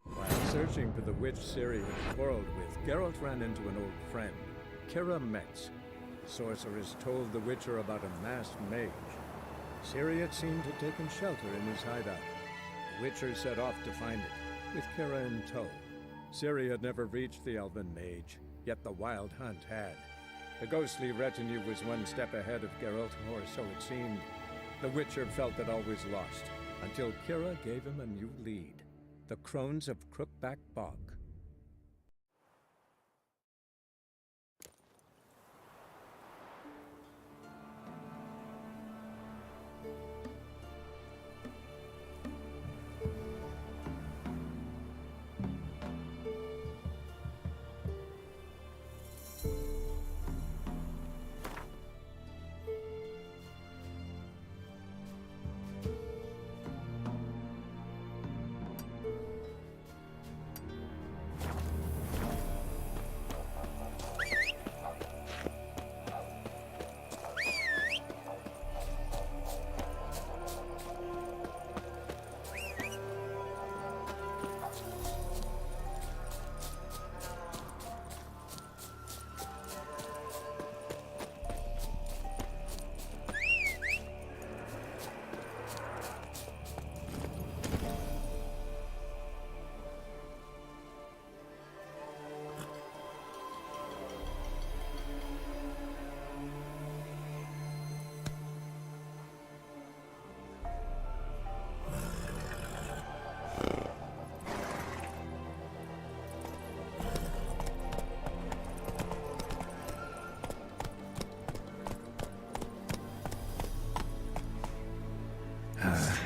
While searching for the witch Ciri had quarreled with, Geralt ran into an old friend, Kira Metz. The sorceress told the Witcher about a masked mage. Ciri had seemed to have taken shelter in his hideout. The Witcher set off to find it, with Kira in tow. Ciri had never reached the elven mage, yet the wild hunt had. The ghostly retinue was one step ahead of Geralt, or so it seemed. The Witcher felt that all was lost, until Kira gave him a new lead. The Crones of Crookback Bog.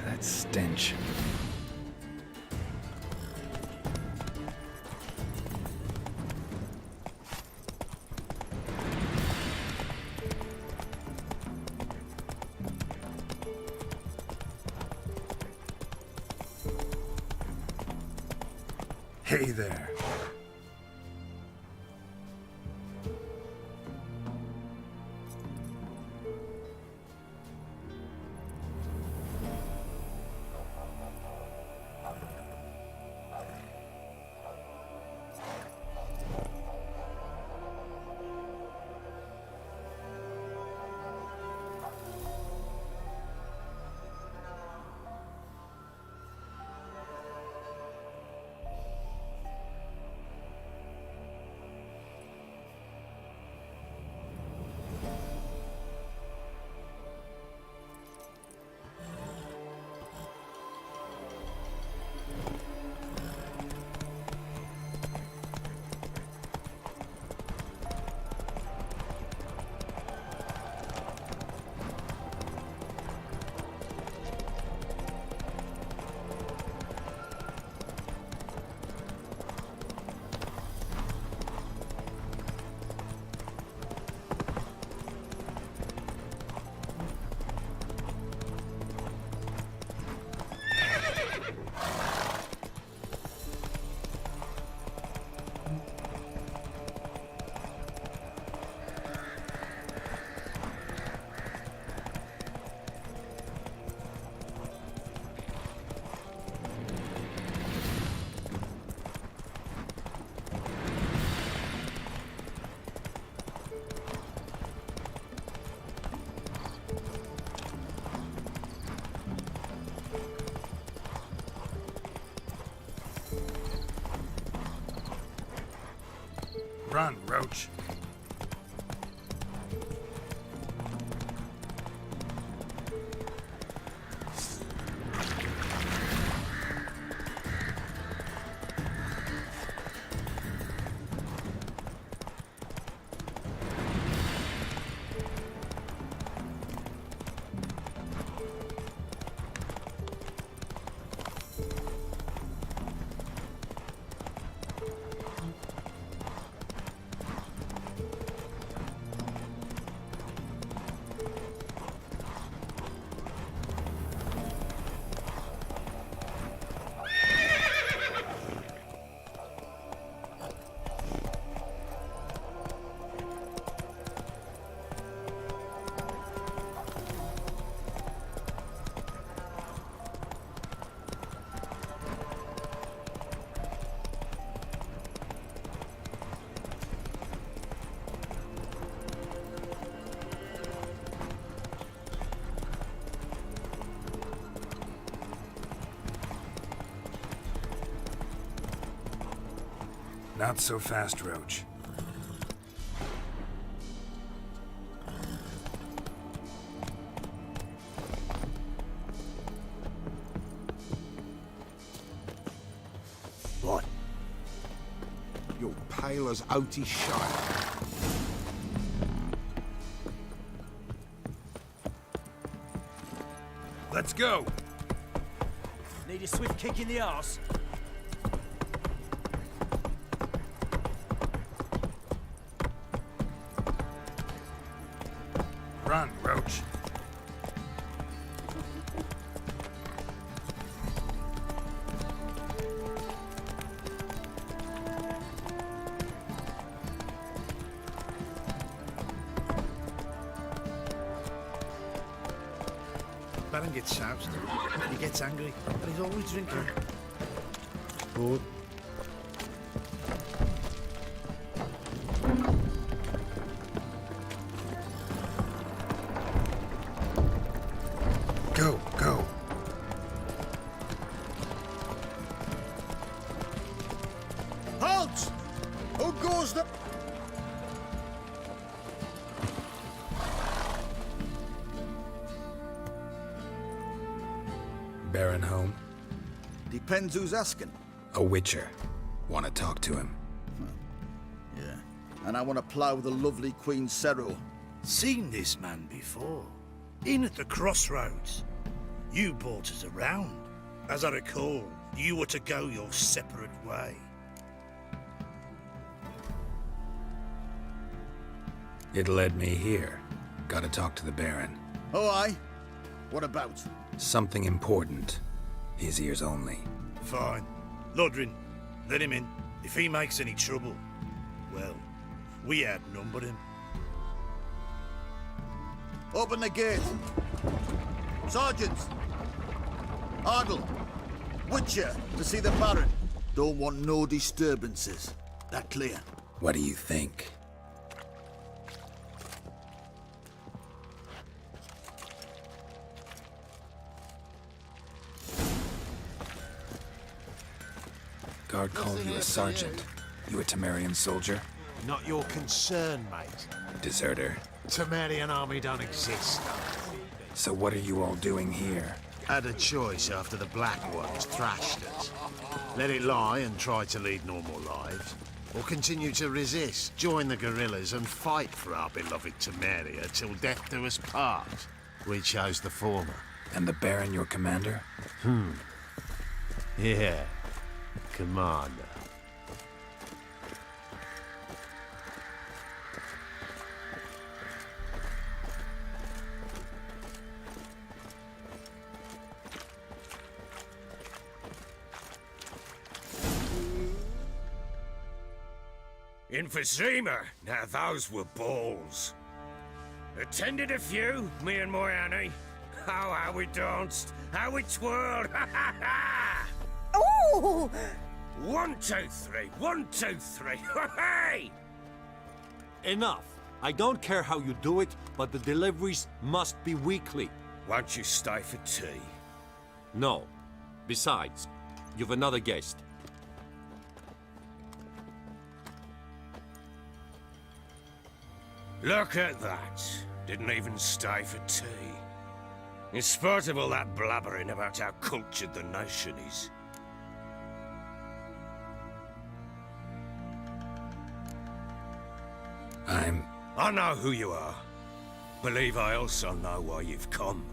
That stench. Hey there. Run, Roach. Not so fast, Roach. What? You're pale as Otis Shire. Let's go! Need a swift kick in the arse? Run, Roach. Baron gets soused. He gets angry, but he's always drinking. Good. Go, go. Halt! Who goes the... Baron home? Depends who's asking. A witcher. Want to talk to him. Yeah. And I want to plough the lovely Queen Cero. Seen this man before. In at the crossroads. You brought us around. As I recall, you were to go your separate way. It led me here. Gotta talk to the Baron. Oh, aye? What about? Something important. His ears only. Fine. Lodrin, let him in. If he makes any trouble, well, we outnumber him. Open the gate. Sergeants! Ardle! Witcher, to see the Baron. Don't want no disturbances. That clear? What do you think? Guard called you a sergeant. You a Temerian soldier? Not your concern, mate. Deserter. Temerian army don't exist. So what are you all doing here? Had a choice after the Black Ones thrashed us. Let it lie and try to lead normal lives. Or continue to resist, join the guerrillas and fight for our beloved Temeria till death do us part. We chose the former. And the Baron your commander? Yeah. Commander. Emphysema. Now those were balls. Attended a few, me and my Annie. Oh, how we danced, how we twirled. Ooh! 1, 2, 3. 1, 2, 3. Hey! Enough. I don't care how you do it, but the deliveries must be weekly. Won't you stay for tea? No. Besides, you've another guest. Look at that. Didn't even stay for tea. In spite of all that blabbering about how cultured the nation is. I know who you are. Believe I also know why you've come.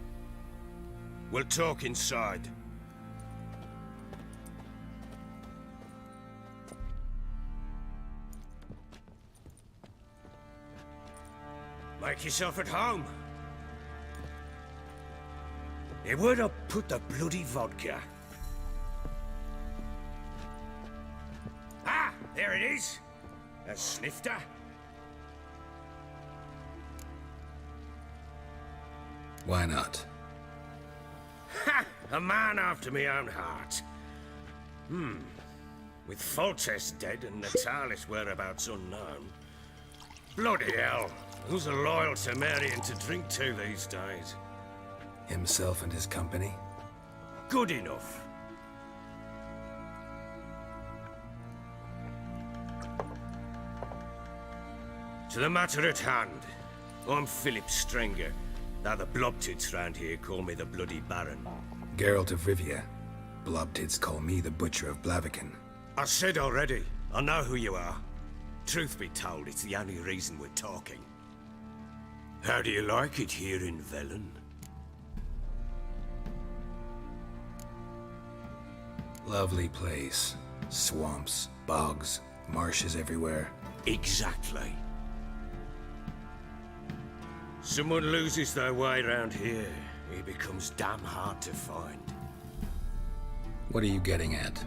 We'll talk inside. Make yourself at home. Where would I put the bloody vodka? Ah, there it is. A snifter. Why not? Ha! A man after my own heart. With Foltest dead and Natalis whereabouts unknown. Bloody hell. Who's a loyal Temerian to drink to these days? Himself and his company? Good enough. To the matter at hand. I'm Philip Strenger. Now the blobtits round here call me the Bloody Baron. Geralt of Rivia. Blobtits call me the Butcher of Blaviken. I said already, I know who you are. Truth be told, it's the only reason we're talking. How do you like it here in Velen? Lovely place. Swamps, bogs, marshes everywhere. Exactly. Someone loses their way around here, he becomes damn hard to find. What are you getting at?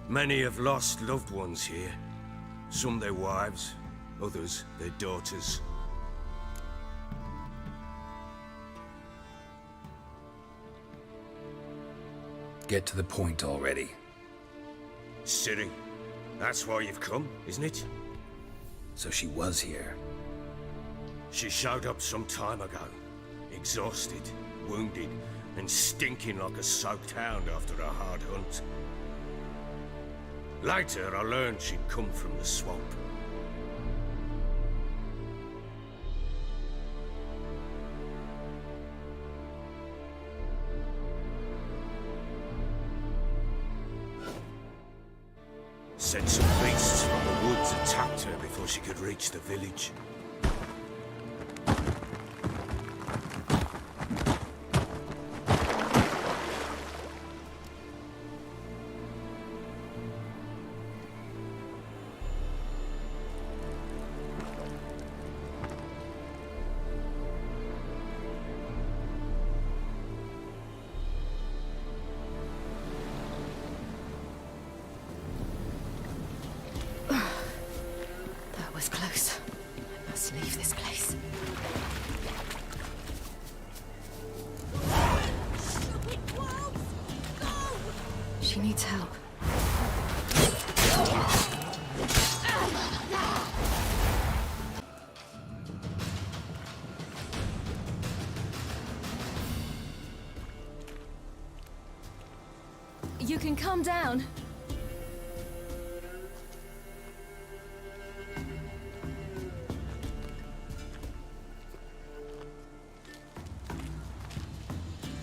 Many have lost loved ones here. Some their wives, others their daughters. Get to the point already. Ciri, that's why you've come, isn't it? So she was here. She showed up some time ago. Exhausted, wounded, and stinking like a soaked hound after a hard hunt. Later, I learned she'd come from the swamp. Said some beasts from the woods attacked her before she could reach the village. That was close. I must leave this place. She needs help. You can calm down.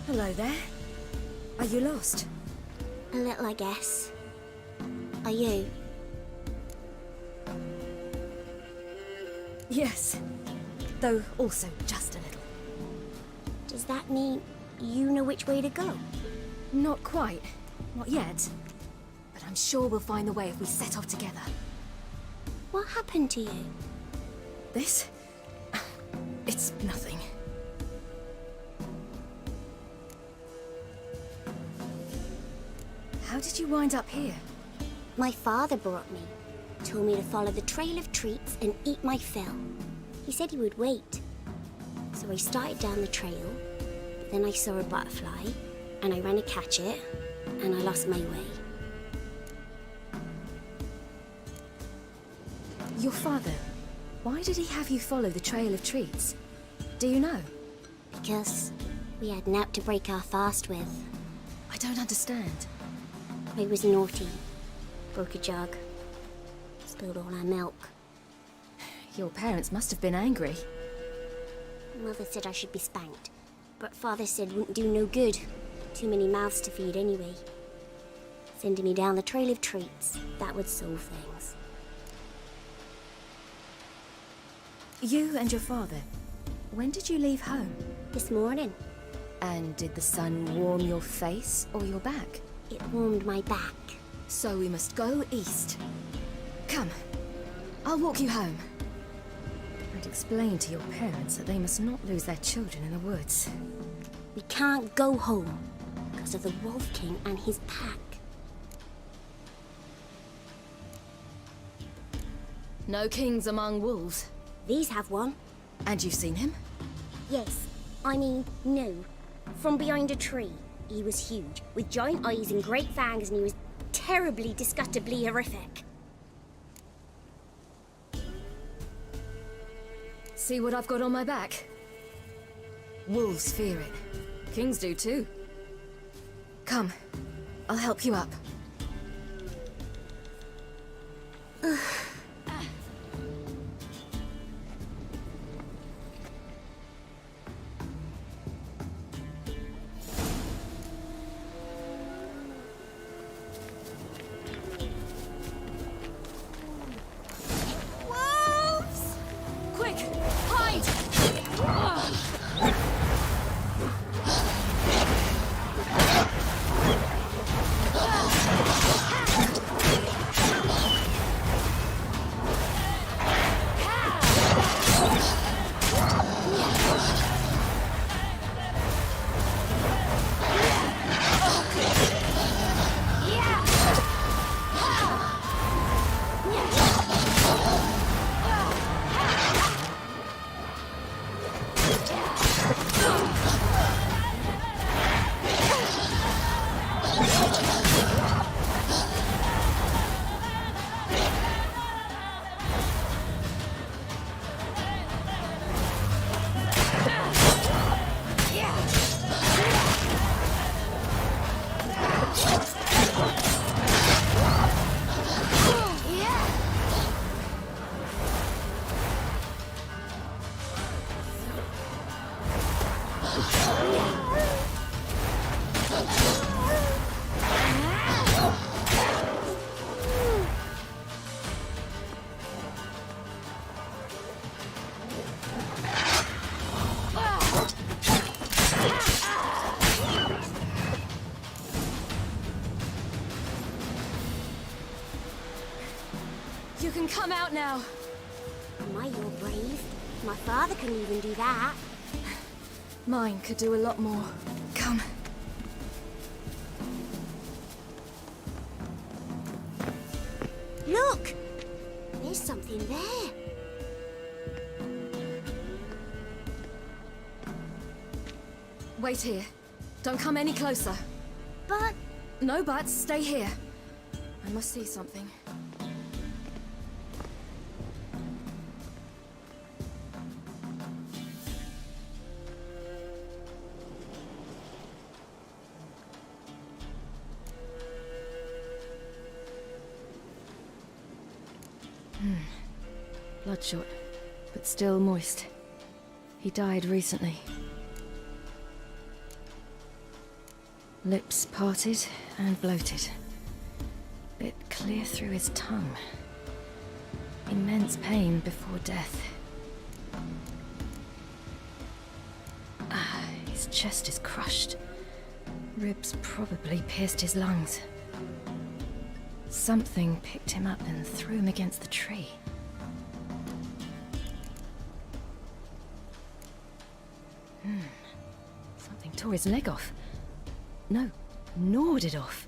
Hello there. Are you lost? A little, I guess. Are you? Yes. Though also just a little. Does that mean you know which way to go? Not quite. Not yet. But I'm sure we'll find the way if we set off together. What happened to you? This? It's nothing. How did you wind up here? My father brought me. Told me to follow the trail of treats and eat my fill. He said he would wait. So I started down the trail, but then I saw a butterfly, and I ran to catch it, and I lost my way. Your father, why did he have you follow the trail of treats? Do you know? Because we had naught to break our fast with. I don't understand. I was naughty. Broke a jug. Spilled all our milk. Your parents must have been angry. Mother said I should be spanked, but Father said wouldn't do no good. Too many mouths to feed anyway. Sending me down the trail of treats, that would solve things. You and your father, when did you leave home? This morning. And did the sun warm your face or your back? It warmed my back. So we must go east. Come, I'll walk you home. And explain to your parents that they must not lose their children in the woods. We can't go home because of the Wolf King and his pack. No kings among wolves. These have one. And you've seen him? Yes. I mean, no. From behind a tree. He was huge, with giant eyes and great fangs, and he was terribly, disgustingly horrific. See what I've got on my back? Wolves fear it. Kings do too. Come, I'll help you up. You can come out now. My, you're brave. My father couldn't even do that. Mine could do a lot more. Come. Look! There's something there. Wait here. Don't come any closer. But... No buts. Stay here. I must see something. Bloodshot, but still moist. He died recently. Lips parted and bloated. Bit clear through his tongue. Immense pain before death. His chest is crushed. Ribs probably pierced his lungs. Something picked him up and threw him against the tree. Something tore his leg off. No, gnawed it off.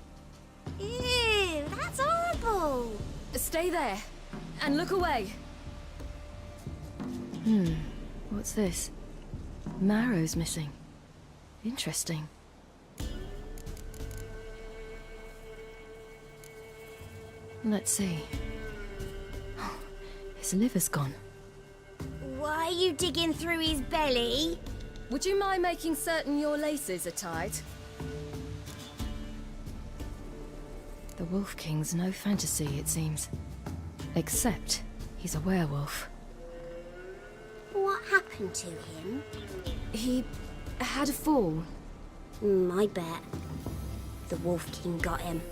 Ew, that's horrible! Stay there, and look away. What's this? Marrow's missing. Interesting. Let's see. Oh, his liver's gone. Why are you digging through his belly? Would you mind making certain your laces are tied? The Wolf King's no fantasy, it seems. Except he's a werewolf. What happened to him? He had a fall. I bet. The Wolf King got him.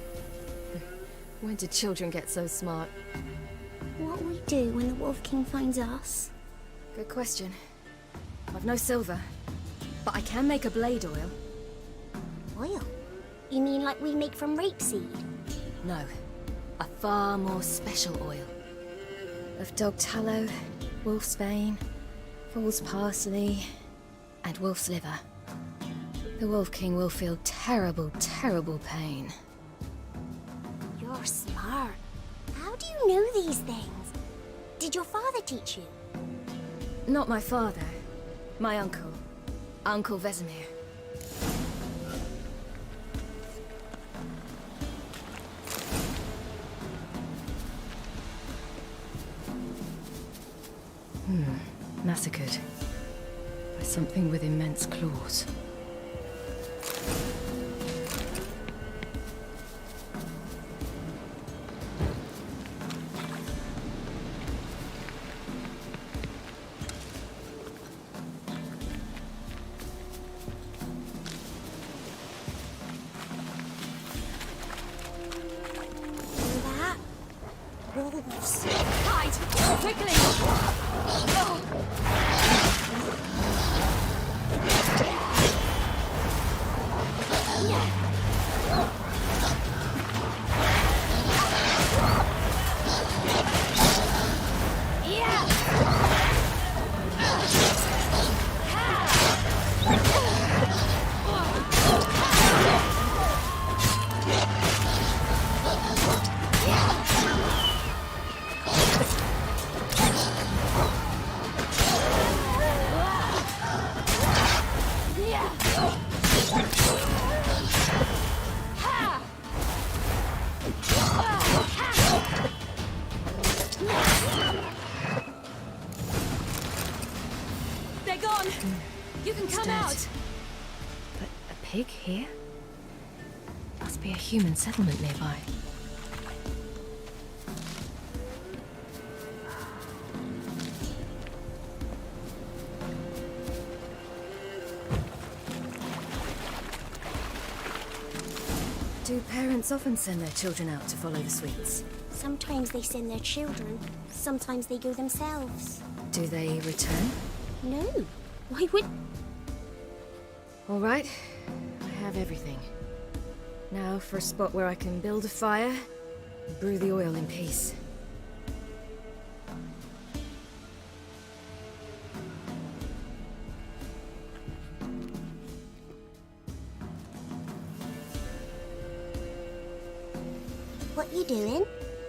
When did children get so smart? What'll we do when the Wolf King finds us? Good question. I've no silver, but I can make a blade oil. Oil? You mean like we make from rapeseed? No, a far more special oil. Of dog tallow, wolf's bane, fool's parsley, and wolf's liver. The Wolf King will feel terrible, terrible pain. You're smart. How do you know these things? Did your father teach you? Not my father. My uncle. Uncle Vesemir. Massacred. By something with immense claws. Wolves. Hide! Quickly! Oh. They're gone! You can come out! But a pig here? Must be a human settlement nearby. Do parents often send their children out to follow the sweets? Sometimes they send their children. Sometimes they go themselves. Do they return? No. Why would... All right. I have everything. Now for a spot where I can build a fire and brew the oil in peace.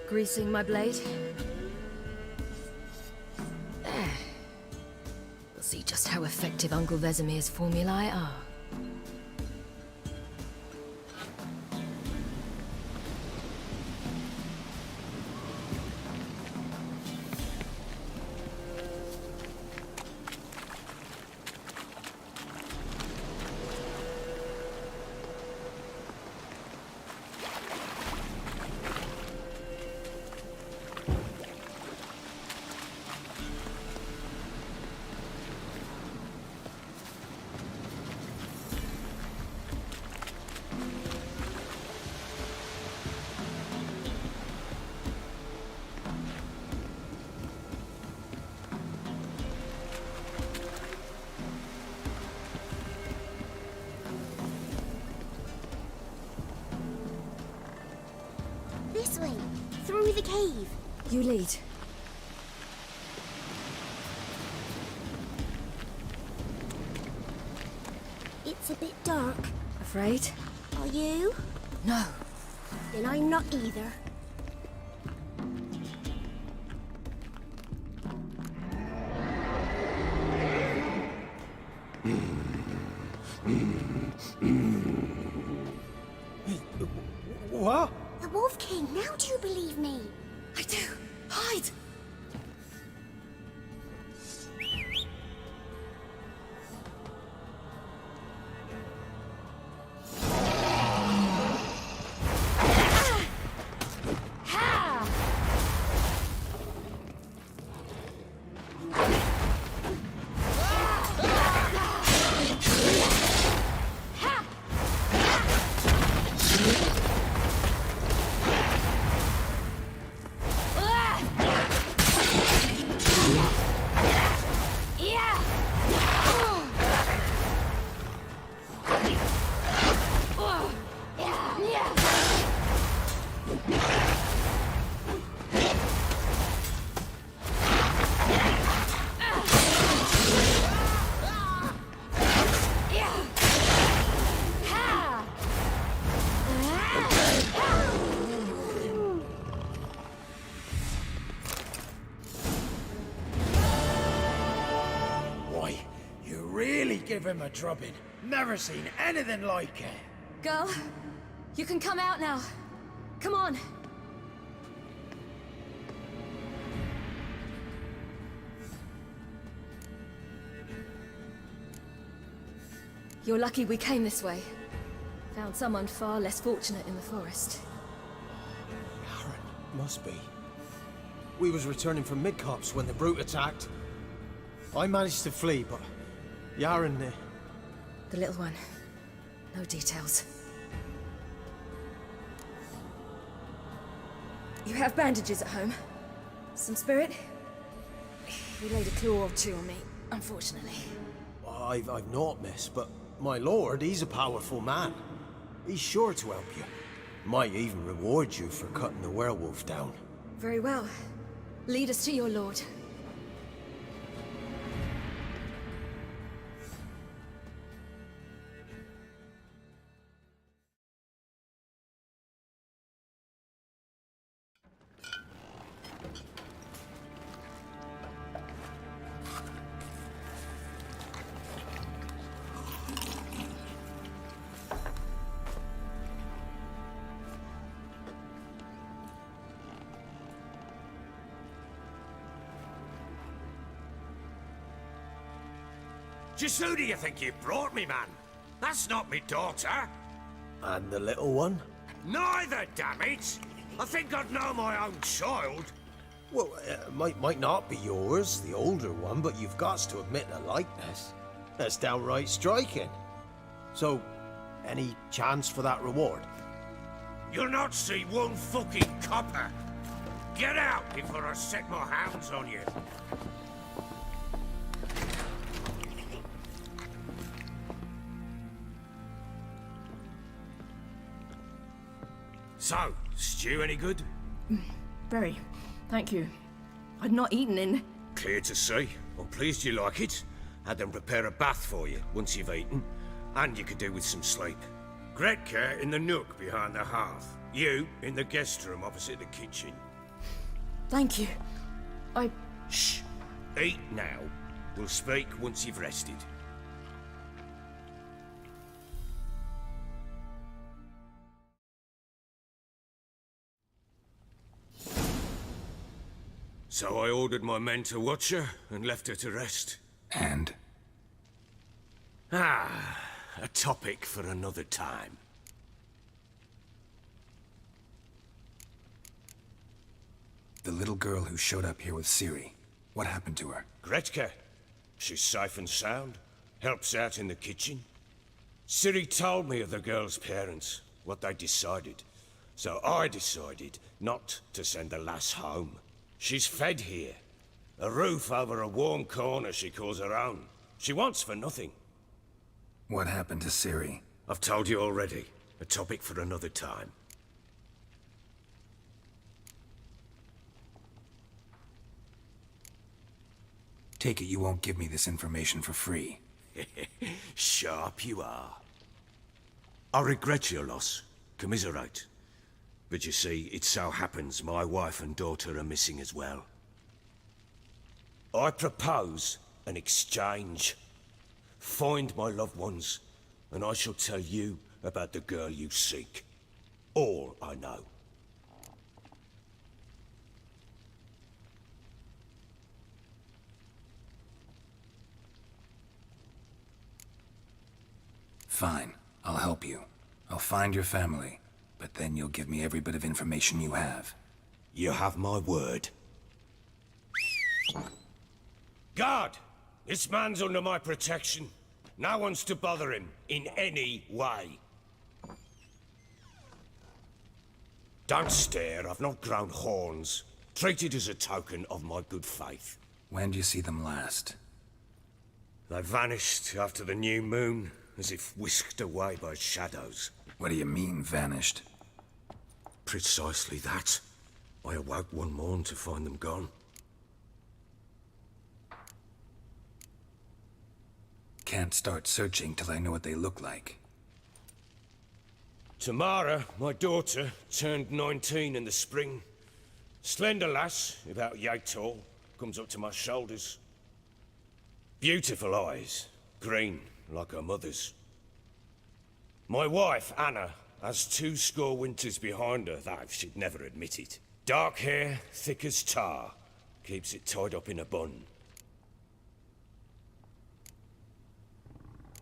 Greasing my blade. There. We'll see just how effective Uncle Vesemir's formulae are. This way, through the cave. You lead. It's a bit dark. Afraid? Are you? No. Then I'm not either. What? The Wolf King, now do you believe me? I do. Hide! Give him a drubbing. Never seen anything like it. Girl, you can come out now. Come on. You're lucky we came this way. Found someone far less fortunate in the forest. Aaron, must be. We was returning from Midcops when the brute attacked. I managed to flee, but Yaren... The little one. No details. You have bandages at home? Some spirit? He laid a claw or two on me, unfortunately. I've naught, miss, but my lord, he's a powerful man. He's sure to help you. Might even reward you for cutting the werewolf down. Very well. Lead us to your lord. Just who do you think you brought me, man? That's not me daughter. And the little one? Neither, damn it! I think I'd know my own child. Well, might not be yours, the older one, but you've got to admit a likeness. That's downright striking. So, any chance for that reward? You'll not see one fucking copper. Get out before I set my hounds on you. So, stew any good? Very. Thank you. I'd not eaten in... Clear to see. I'm pleased you like it. Had them prepare a bath for you once you've eaten. And you could do with some sleep. Gretka in the nook behind the hearth. You in the guest room opposite the kitchen. Thank you. Shh. Eat now. We'll speak once you've rested. So I ordered my men to watch her and left her to rest. And? A topic for another time. The little girl who showed up here with Ciri. What happened to her? Gretka. She's safe and sound. Helps out in the kitchen. Ciri told me of the girl's parents, what they decided. So I decided not to send the lass home. She's fed here. A roof over a warm corner she calls her own. She wants for nothing. What happened to Ciri? I've told you already. A topic for another time. Take it you won't give me this information for free. Sharp you are. I regret your loss. Commiserate. But you see, it so happens my wife and daughter are missing as well. I propose an exchange. Find my loved ones, and I shall tell you about the girl you seek. All I know. Fine. I'll help you. I'll find your family. But then you'll give me every bit of information you have. You have my word. Guard! This man's under my protection. No one's to bother him in any way. Don't stare, I've not grown horns. Treat it as a token of my good faith. When did you see them last? They vanished after the new moon, as if whisked away by shadows. What do you mean, vanished? Precisely that. I awoke one morn to find them gone. Can't start searching till I know what they look like. Tamara, my daughter, turned 19 in the spring. Slender lass, about yay tall, comes up to my shoulders. Beautiful eyes, green like her mother's. My wife, Anna, has 20 winters behind her, though she'd never admit it. Dark hair, thick as tar, keeps it tied up in a bun.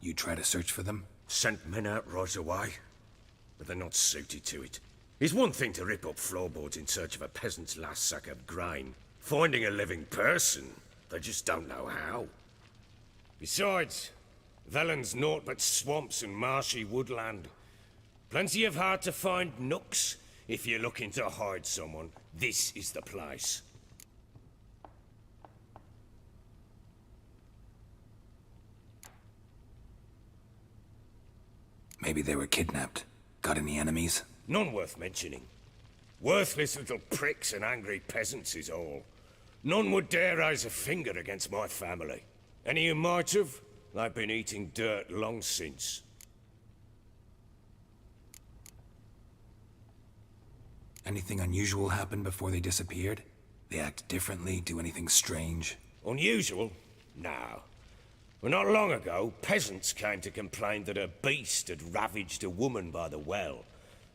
You try to search for them? Sent men out right away, but they're not suited to it. It's one thing to rip up floorboards in search of a peasant's last sack of grain. Finding a living person, they just don't know how. Besides, Velen's naught but swamps and marshy woodland. Plenty of hard-to-find nooks. If you're looking to hide someone, this is the place. Maybe they were kidnapped. Got any enemies? None worth mentioning. Worthless little pricks and angry peasants is all. None would dare raise a finger against my family. Any who might have, they've been eating dirt long since. Anything unusual happen before they disappeared? They act differently, do anything strange? Unusual? No. Well, not long ago, peasants came to complain that a beast had ravaged a woman by the well.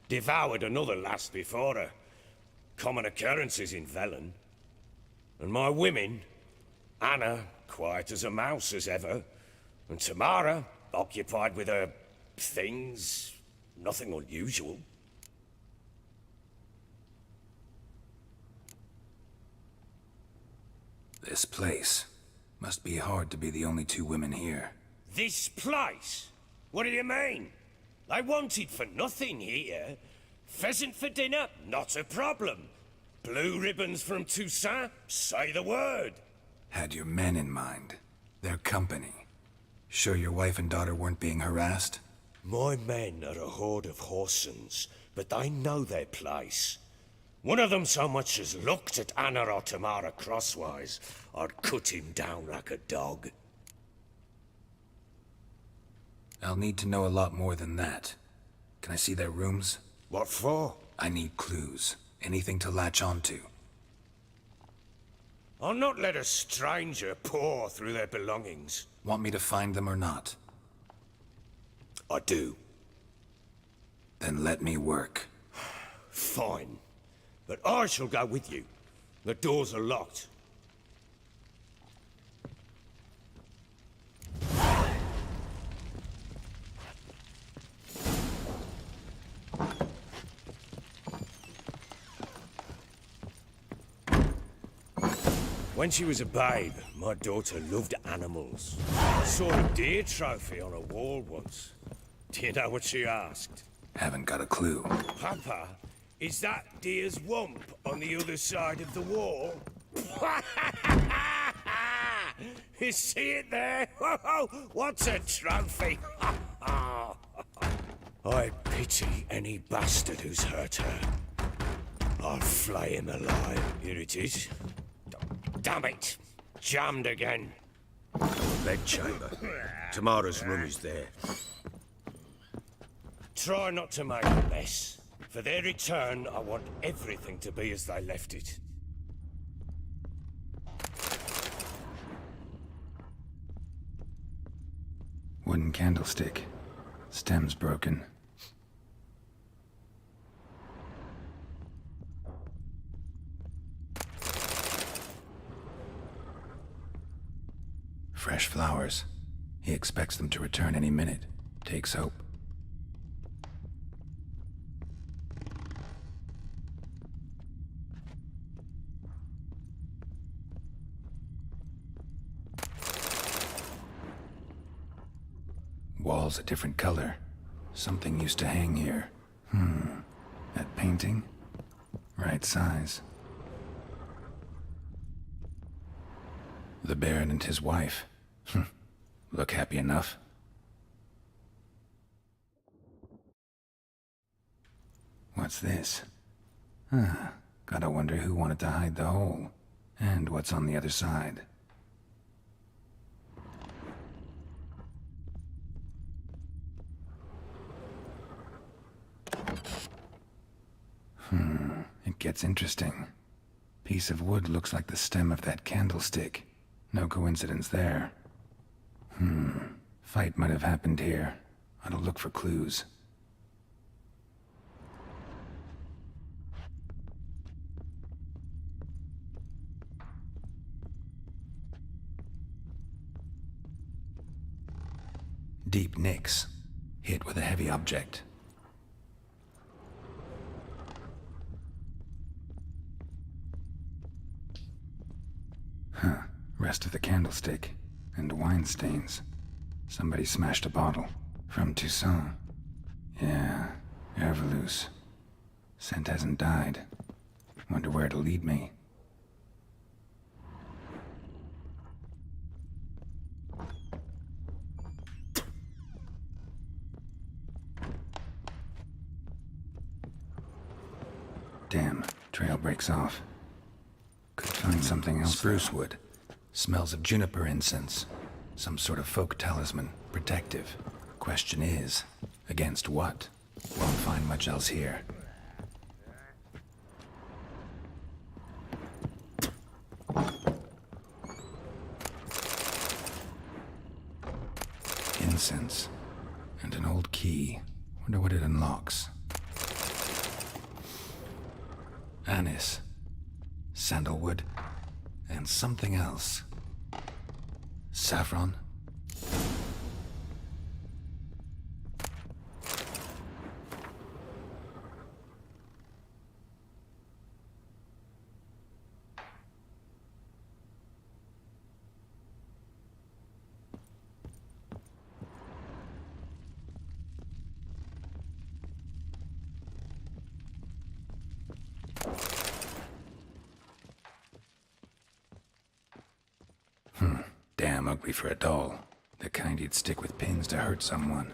Devoured another lass before her. Common occurrences in Velen. And my women, Anna, quiet as a mouse as ever, and Tamara, occupied with her things, nothing unusual. This place. Must be hard to be the only 2 women here. This place? What do you mean? They wanted for nothing here. Pheasant for dinner? Not a problem. Blue ribbons from Toussaint? Say the word. Had your men in mind. Their company. Sure your wife and daughter weren't being harassed? My men are a horde of whoresons, but they know their place. One of them so much as looked at Anna or Tamara crosswise, I'd cut him down like a dog. I'll need to know a lot more than that. Can I see their rooms? What for? I need clues. Anything to latch onto. I'll not let a stranger pore through their belongings. Want me to find them or not? I do. Then let me work. Fine. But I shall go with you. The doors are locked. When she was a babe, my daughter loved animals. Saw a deer trophy on a wall once. Do you know what she asked? Haven't got a clue. Papa, is that deer's wump on the other side of the wall? You see it there? What's a trophy? I pity any bastard who's hurt her. I'll flay him alive. Here it is. Damn it! Jammed again. Bedchamber. Tamara's room is there. Try not to make a mess. For their return, I want everything to be as they left it. Wooden candlestick. Stem's broken. Fresh flowers. He expects them to return any minute. Takes hope. Walls a different color. Something used to hang here. That painting? Right size. The Baron and his wife. Look happy enough. What's this? Gotta wonder who wanted to hide the hole. And what's on the other side. It gets interesting. Piece of wood looks like the stem of that candlestick. No coincidence there. Fight might have happened here. I'll look for clues. Deep nicks. Hit with a heavy object. Rest of the candlestick. And wine stains. Somebody smashed a bottle. From Toussaint. Yeah, Herveloos. Scent hasn't died. Wonder where it'll lead me. Damn, trail breaks off. Could find something else. Spruce wood. Smells of juniper incense. Some sort of folk talisman. Protective. Question is, against what? Won't find much else here. Incense. And an old key. Wonder what it unlocks. Anise. Sandalwood. And something else. Saffron? Damn ugly for a doll. The kind you'd stick with pins to hurt someone.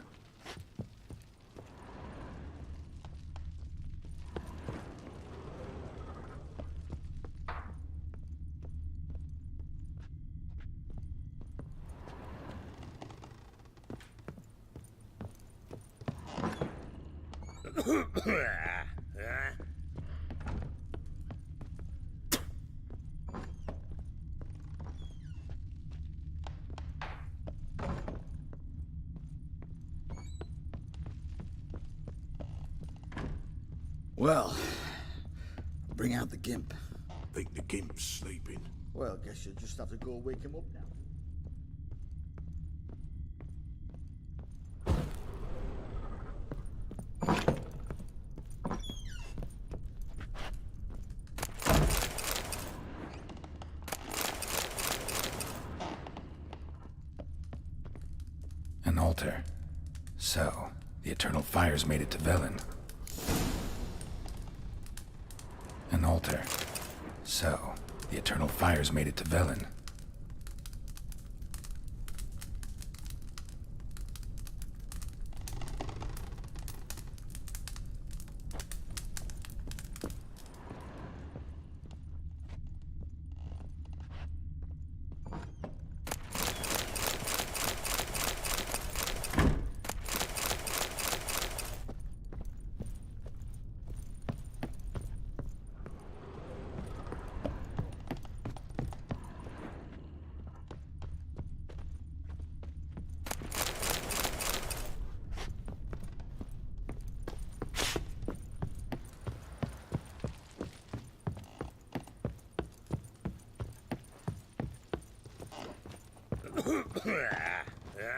Well, bring out the gimp. Think the gimp's sleeping. Well, guess you'll just have to go wake him up now. An altar. So, the eternal fires made it to Velen. An altar. So, the eternal fires made it to Velen.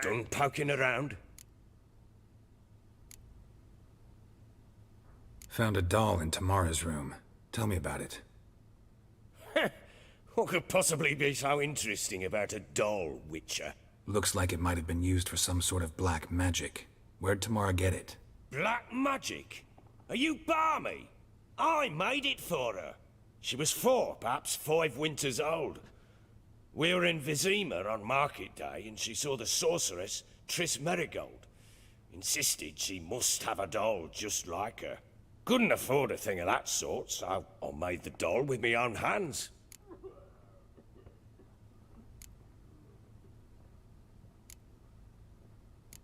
Done poking around? Found a doll in Tamara's room. Tell me about it. What could possibly be so interesting about a doll, Witcher? Looks like it might have been used for some sort of black magic. Where'd Tamara get it? Black magic? Are you balmy? I made it for her. She was 4, perhaps 5 winters old. We were in Vizima on market day, and she saw the sorceress, Triss Merigold. Insisted she must have a doll just like her. Couldn't afford a thing of that sort, so I made the doll with my own hands.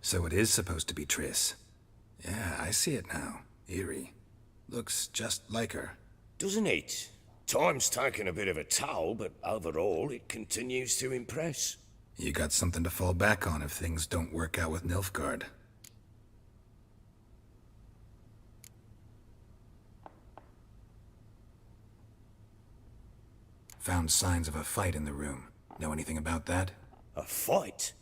So it is supposed to be Triss. Yeah, I see it now. Eerie. Looks just like her. Doesn't it? Time's taken a bit of a toll, but overall, it continues to impress. You got something to fall back on if things don't work out with Nilfgaard. Found signs of a fight in the room. Know anything about that? A fight?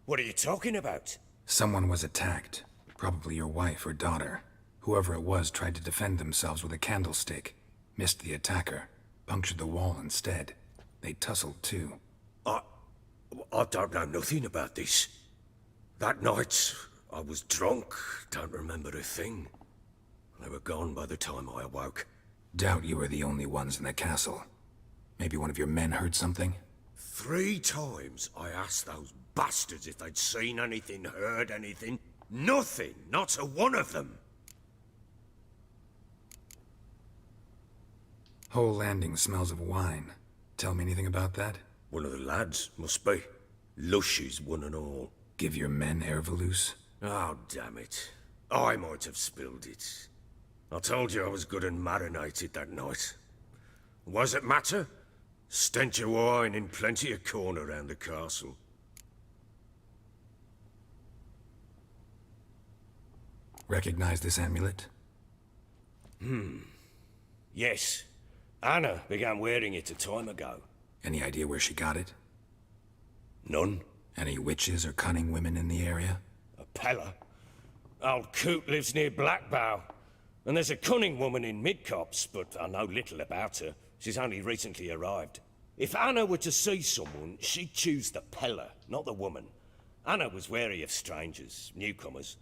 What are you talking about? Someone was attacked. Probably your wife or daughter. Whoever it was tried to defend themselves with a candlestick. Missed the attacker. Punctured the wall instead. They tussled too. I don't know nothing about this. That night, I was drunk. Don't remember a thing. They were gone by the time I awoke. Doubt you were the only ones in the castle. Maybe one of your men heard something? 3 times I asked those bastards if they'd seen anything, heard anything. Nothing. Not a one of them. Whole landing smells of wine. Tell me anything about that? One of the lads, must be. Lushes, one and all. Give your men Ervelus? Oh, damn it. I might have spilled it. I told you I was good and marinated that night. What does it matter? Stench of wine in plenty of corn around the castle. Recognize this amulet? Yes. Anna began wearing it a time ago. Any idea where she got it? None. Any witches or cunning women in the area? A Pella. Old Coot lives near Blackbow. And there's a cunning woman in Midcopse, but I know little about her. She's only recently arrived. If Anna were to see someone, she'd choose the Pella, not the woman. Anna was wary of strangers, newcomers.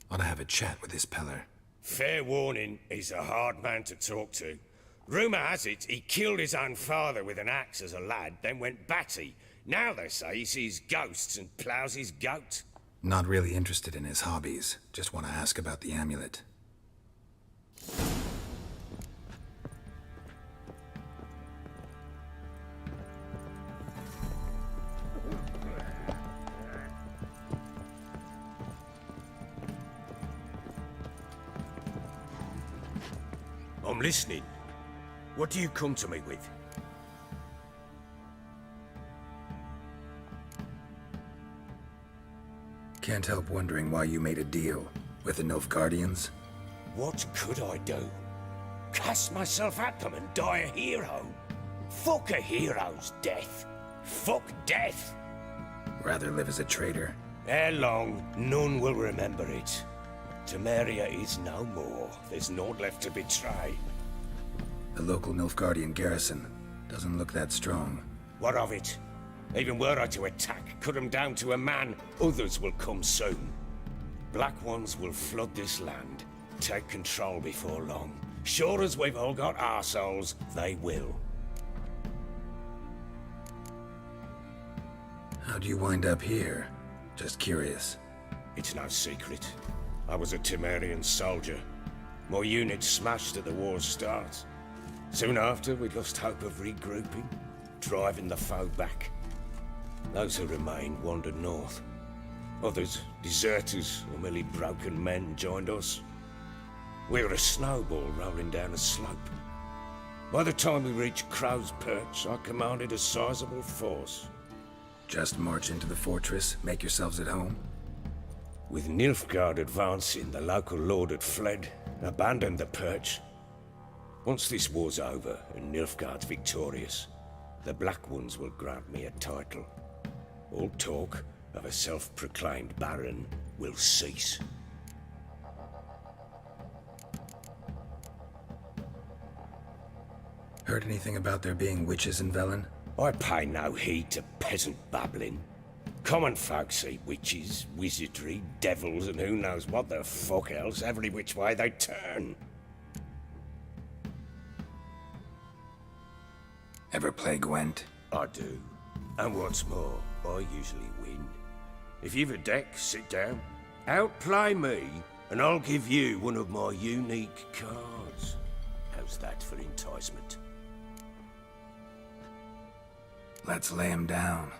Ought to have a chat with this Peller. Fair warning, he's a hard man to talk to. Rumour has it he killed his own father with an axe as a lad, then went batty. Now they say he sees ghosts and ploughs his goat. Not really interested in his hobbies. Just want to ask about the amulet. I'm listening. What do you come to me with? Can't help wondering why you made a deal with the Nilfgaardians. What could I do? Cast myself at them and die a hero? Fuck a hero's death. Fuck death. Rather live as a traitor. Ere long, none will remember it. Temeria is no more. There's naught left to betray. The local Nilfgaardian garrison doesn't look that strong. What of it? Even were I to attack, cut them down to a man, others will come soon. Black Ones will flood this land, take control before long. Sure as we've all got arseholes, they will. How'd you wind up here? Just curious. It's no secret. I was a Temerian soldier. My unit smashed at the war's start. Soon after, we lost hope of regrouping, driving the foe back. Those who remained wandered north. Others, deserters or merely broken men, joined us. We were a snowball rolling down a slope. By the time we reached Crow's Perch, I commanded a sizable force. Just march into the fortress, make yourselves at home? With Nilfgaard advancing, the local lord had fled, abandoned the Perch. Once this war's over and Nilfgaard's victorious, the Black Ones will grant me a title. All talk of a self-proclaimed baron will cease. Heard anything about there being witches in Velen? I pay no heed to peasant babbling. Common folk see witches, wizardry, devils, and who knows what the fuck else every which way they turn. Ever play Gwent? I do. And what's more, I usually win. If you've a deck, sit down. Outplay me, and I'll give you one of my unique cards. How's that for enticement? Let's lay him down.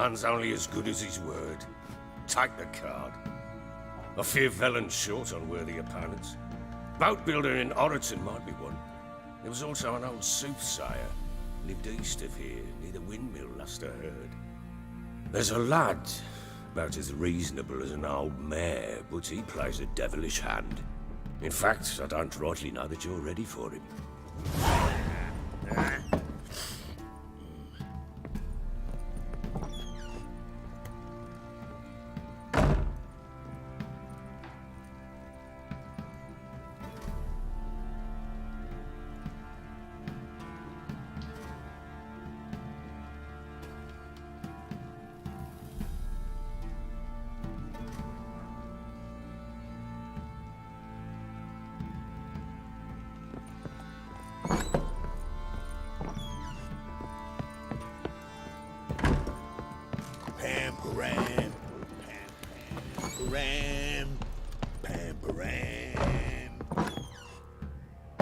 Man's only as good as his word. Take the card. I fear Velen's short on worthy opponents. Boat builder in Oroton might be one. There was also an old soothsayer. Lived east of here, near the windmill, last I heard. There's a lad, about as reasonable as an old mare, but he plays a devilish hand. In fact, I don't rightly know that you're ready for him.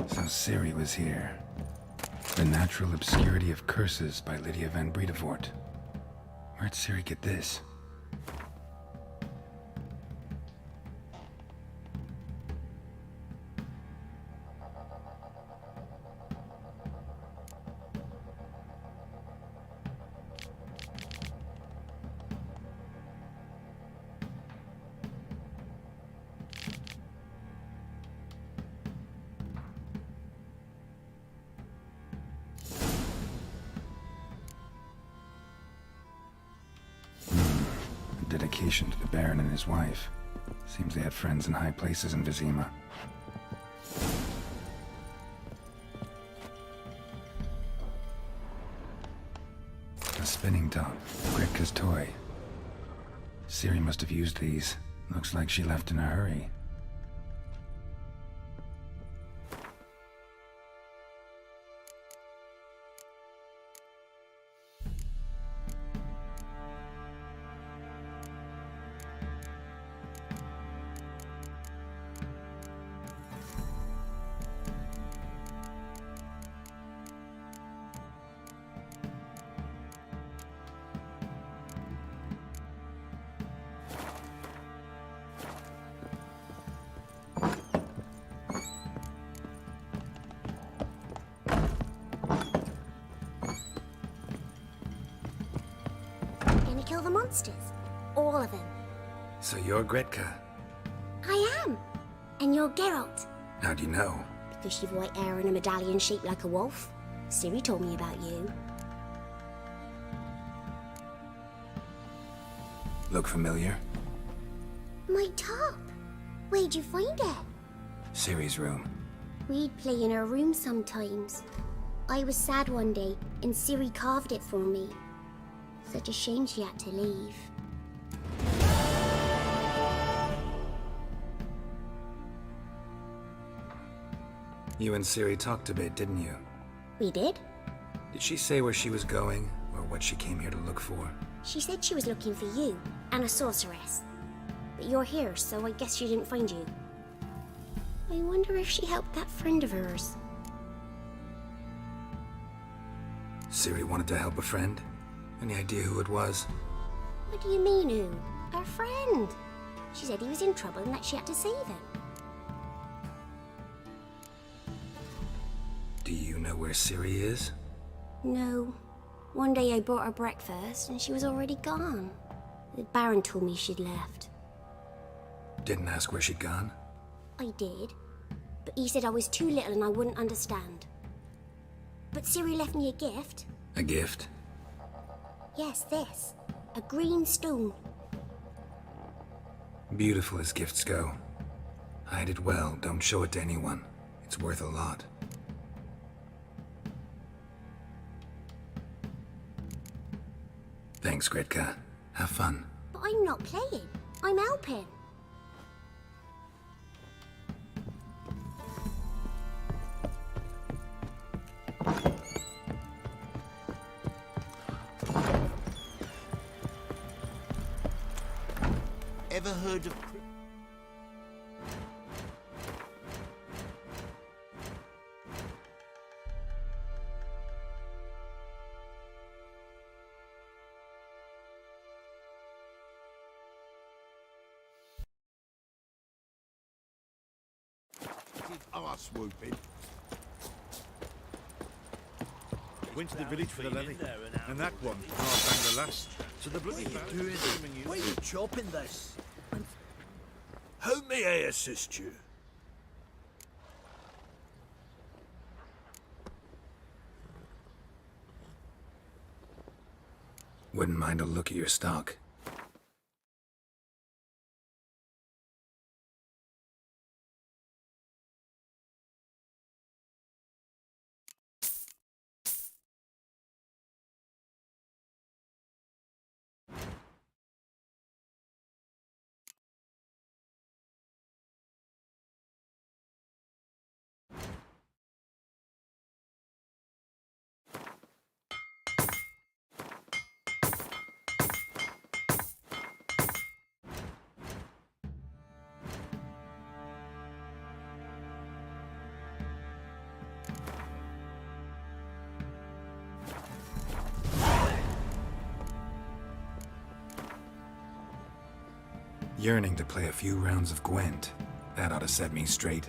So Ciri was here. The Natural Obscurity of Curses by Lydia van Bredevoort. Where'd Ciri get this? Dedication to the Baron and his wife. Seems they had friends in high places in Vizima. A spinning top. Gretka's toy. Ciri must have used these. Looks like she left in a hurry. Kill the monsters. All of them. So you're Gretka? I am. And you're Geralt. How do you know? Because you've white hair and a medallion shaped like a wolf. Ciri told me about you. Look familiar? My top. Where'd you find it? Ciri's room. We'd play in her room sometimes. I was sad one day, and Ciri carved it for me. Such a shame she had to leave. You and Ciri talked a bit, didn't you? We did? Did she say where she was going, or what she came here to look for? She said she was looking for you, and a sorceress. But you're here, so I guess she didn't find you. I wonder if she helped that friend of hers. Ciri wanted to help a friend? Any idea who it was? What do you mean, who? Our friend. She said he was in trouble and that she had to save him. Do you know where Ciri is? No. One day I brought her breakfast and she was already gone. The Baron told me she'd left. Didn't ask where she'd gone? I did. But he said I was too little and I wouldn't understand. But Ciri left me a gift. A gift? Yes, this. A green stone. Beautiful as gifts go. Hide it well, don't show it to anyone. It's worth a lot. Thanks, Gretka. Have fun. But I'm not playing. I'm helping. Ever heard of... I'll swoop in. Went to the village for the levy, and that one half banged the last. So the bloody doing. Why are you chopping this? How may I assist you? Wouldn't mind a look at your stock. Yearning to play a few rounds of Gwent. That ought to set me straight.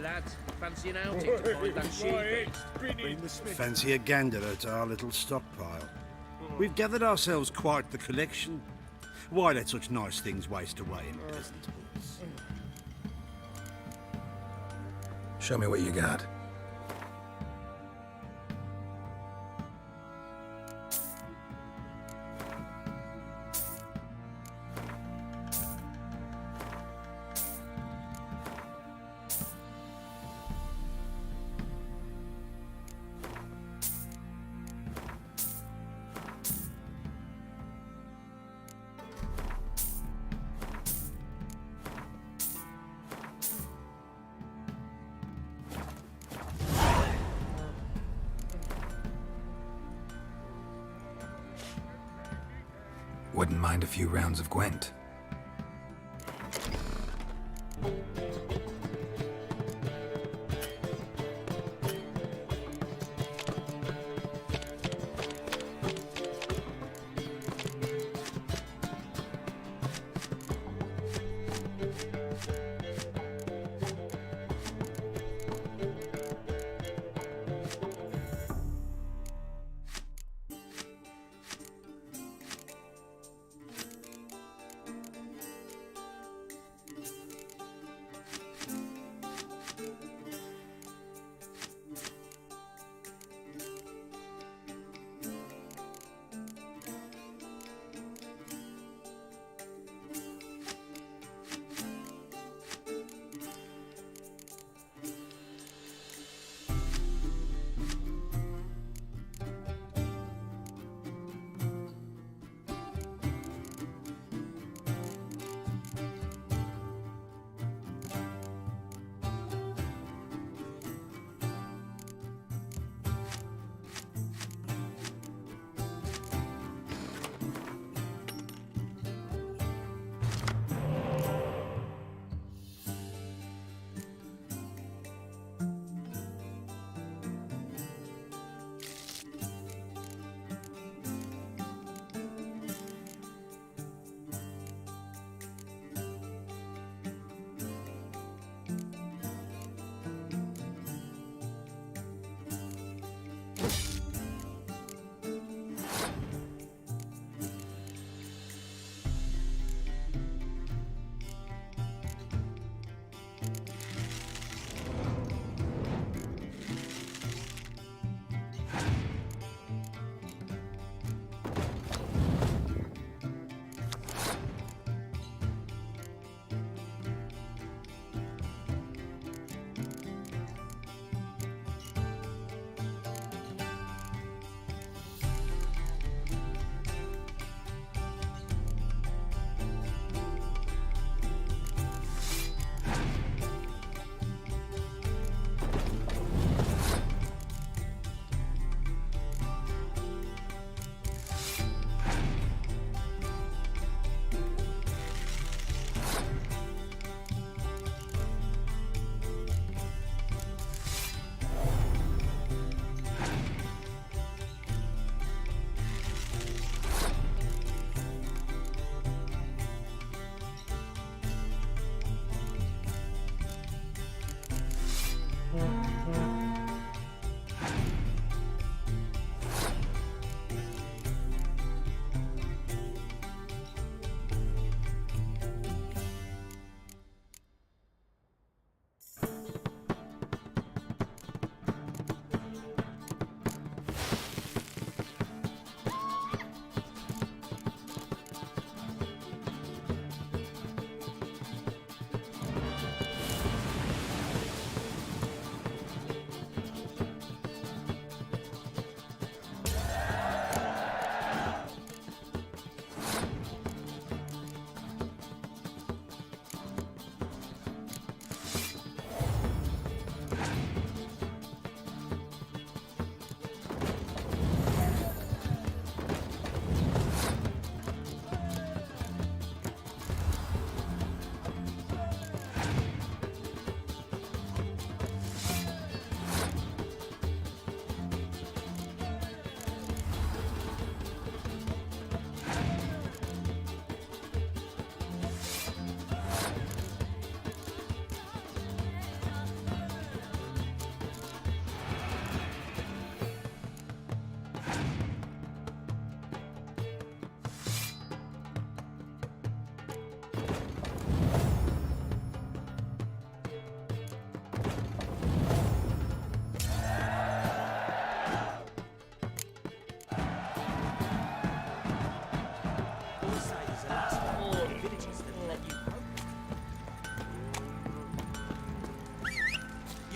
lads. Fancy an outing to find that sheep? Fancy a gander at our little stockpile. We've gathered ourselves quite the collection. Why let such nice things waste away in peasant hoods? Show me what you got. Wouldn't mind a few rounds of Gwent.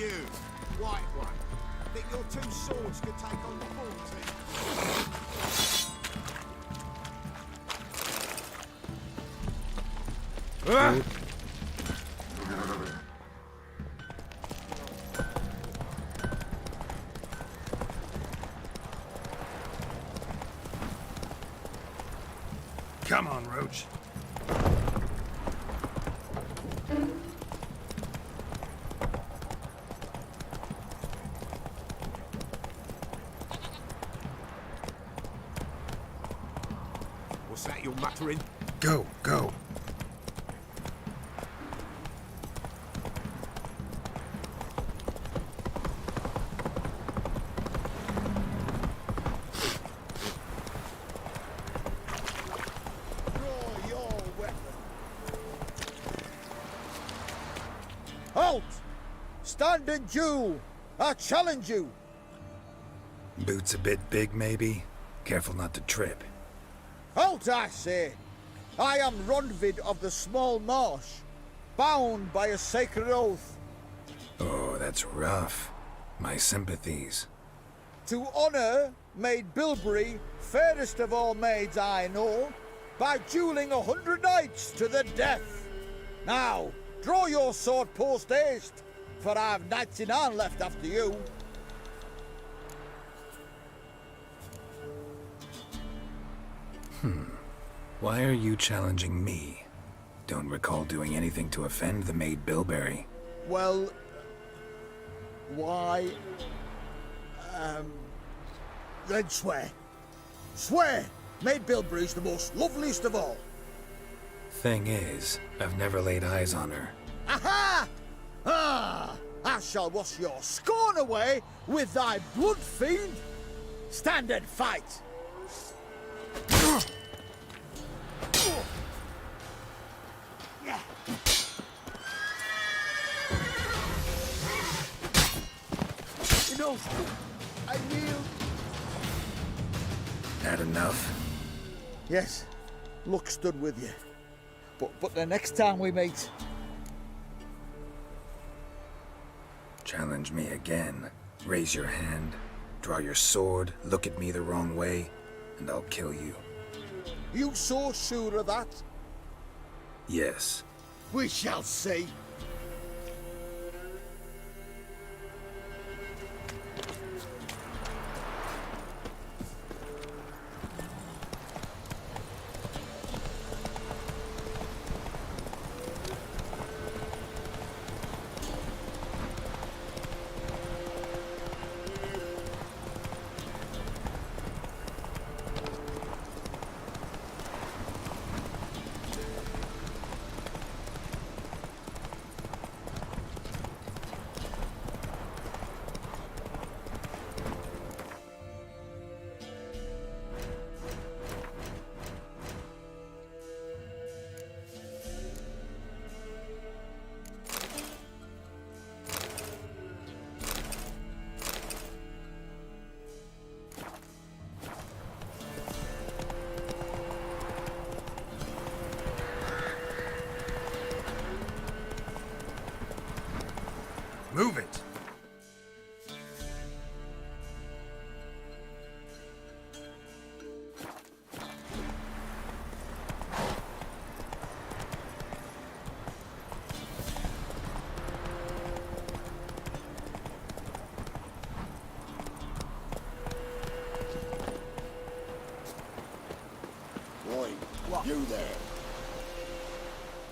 you, white one. Think your two swords could take on the 40? Come on, Roach. What's that you're muttering? Go, go. Draw your weapon. Halt! Stand and duel! I challenge you! Boots a bit big, maybe? Careful not to trip. Halt, I say! I am Ronvid of the Small Marsh, bound by a sacred oath. Oh, that's rough. My sympathies. To honor Maid Bilberry, fairest of all maids I know, by dueling 100 knights to the death. Now, draw your sword post haste, for I've 99 left after you. Why are you challenging me? Don't recall doing anything to offend the Maid Bilberry. Well, why? Then swear. Swear! Maid Bilberry's the most loveliest of all. Thing is, I've never laid eyes on her. Aha! Ah! I shall wash your scorn away with thy blood, fiend! Stand and fight! Enough! I kneel! That enough? Yes, luck stood with you. But the next time we meet... Challenge me again. Raise your hand, draw your sword, look at me the wrong way, and I'll kill you. You so sure of that? Yes. We shall see. Move it! Oi, you there.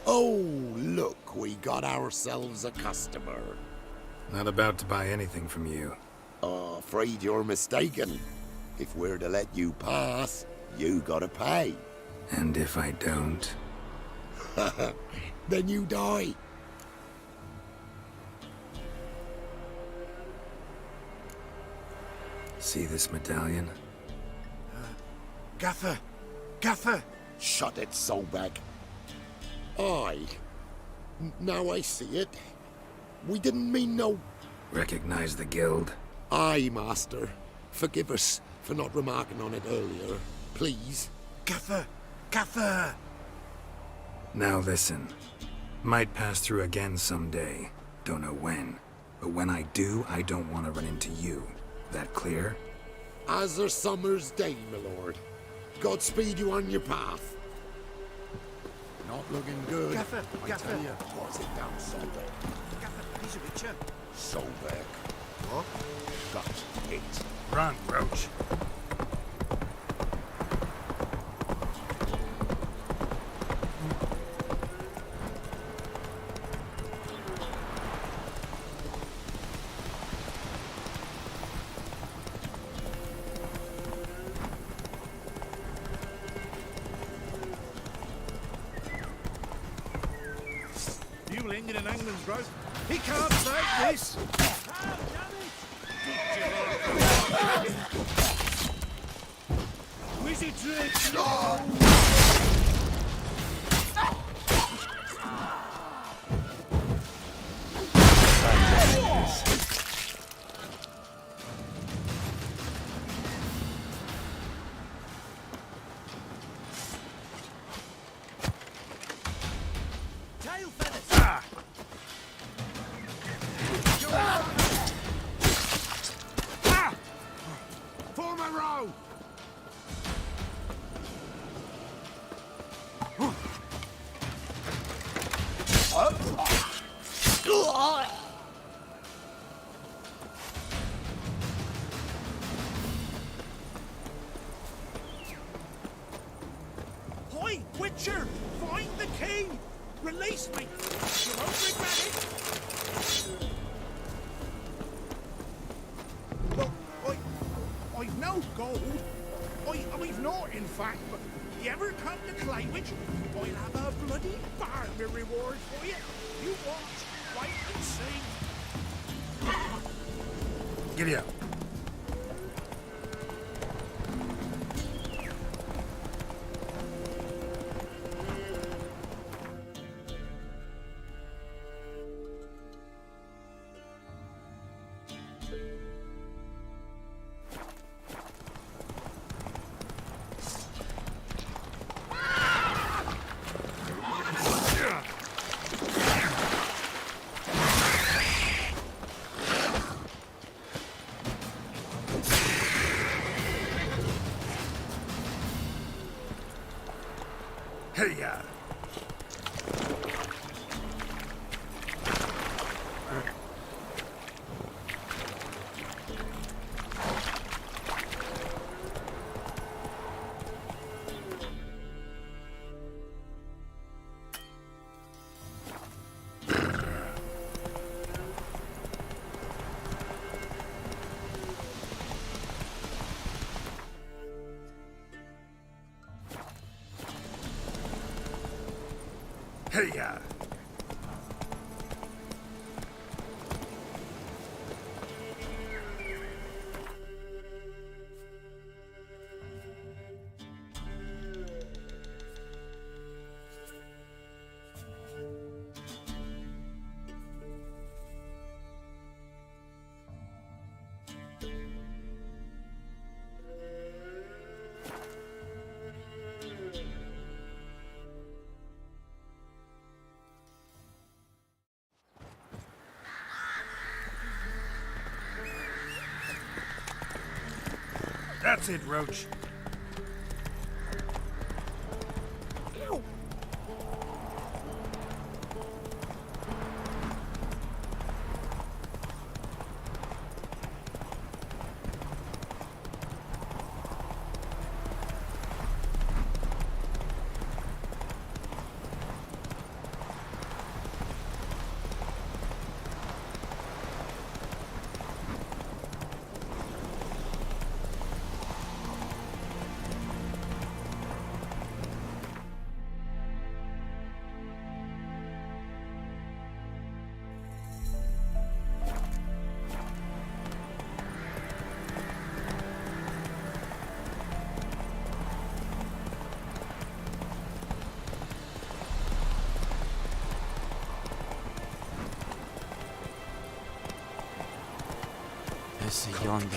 Oh, look, we got ourselves a customer. Not about to buy anything from you. Afraid you're mistaken. If we're to let you pass, you gotta pay. And if I don't? Then you die. See this medallion? Gaffer! Gaffer! Shut it, Solbag. Aye. Now I see it. We didn't mean no... Recognize the guild? Aye, Master. Forgive us for not remarking on it earlier. Please. Gaffer! Gaffer! Now listen. Might pass through again someday. Don't know when. But when I do, I don't want to run into you. That clear? As a summer's day, my lord. Godspeed you on your path. Not looking good. Gaffer, I Gaffer. tell you, what's it down Solbeck? Gaffer, he's a witcher. Solbeck. What? Got it. Run, Roach. You linger in England's road. He can't take this. Wizard trick. Tail feathers! Form a row. Hoy, Witcher! Find the key! Release me! You won't regret it! Look, I've no gold. I've not, in fact, but You ever come to Claywich? I'll have a bloody bargain reward for you. You watch, wait and see. Giddy up. Hey-ya! Hey-ya! That's it, Roach.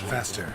Faster.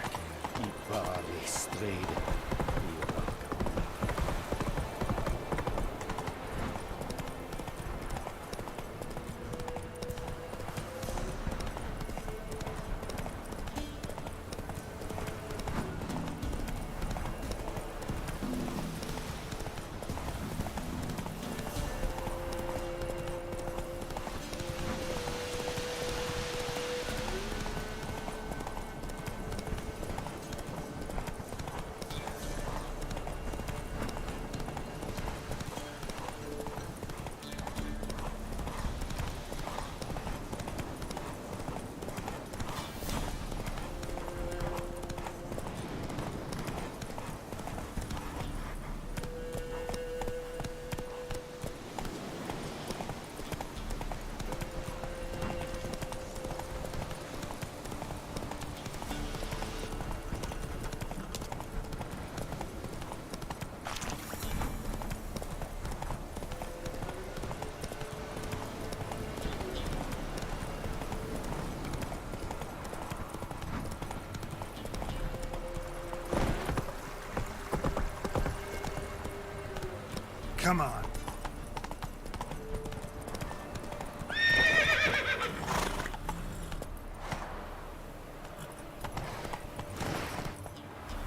Come on.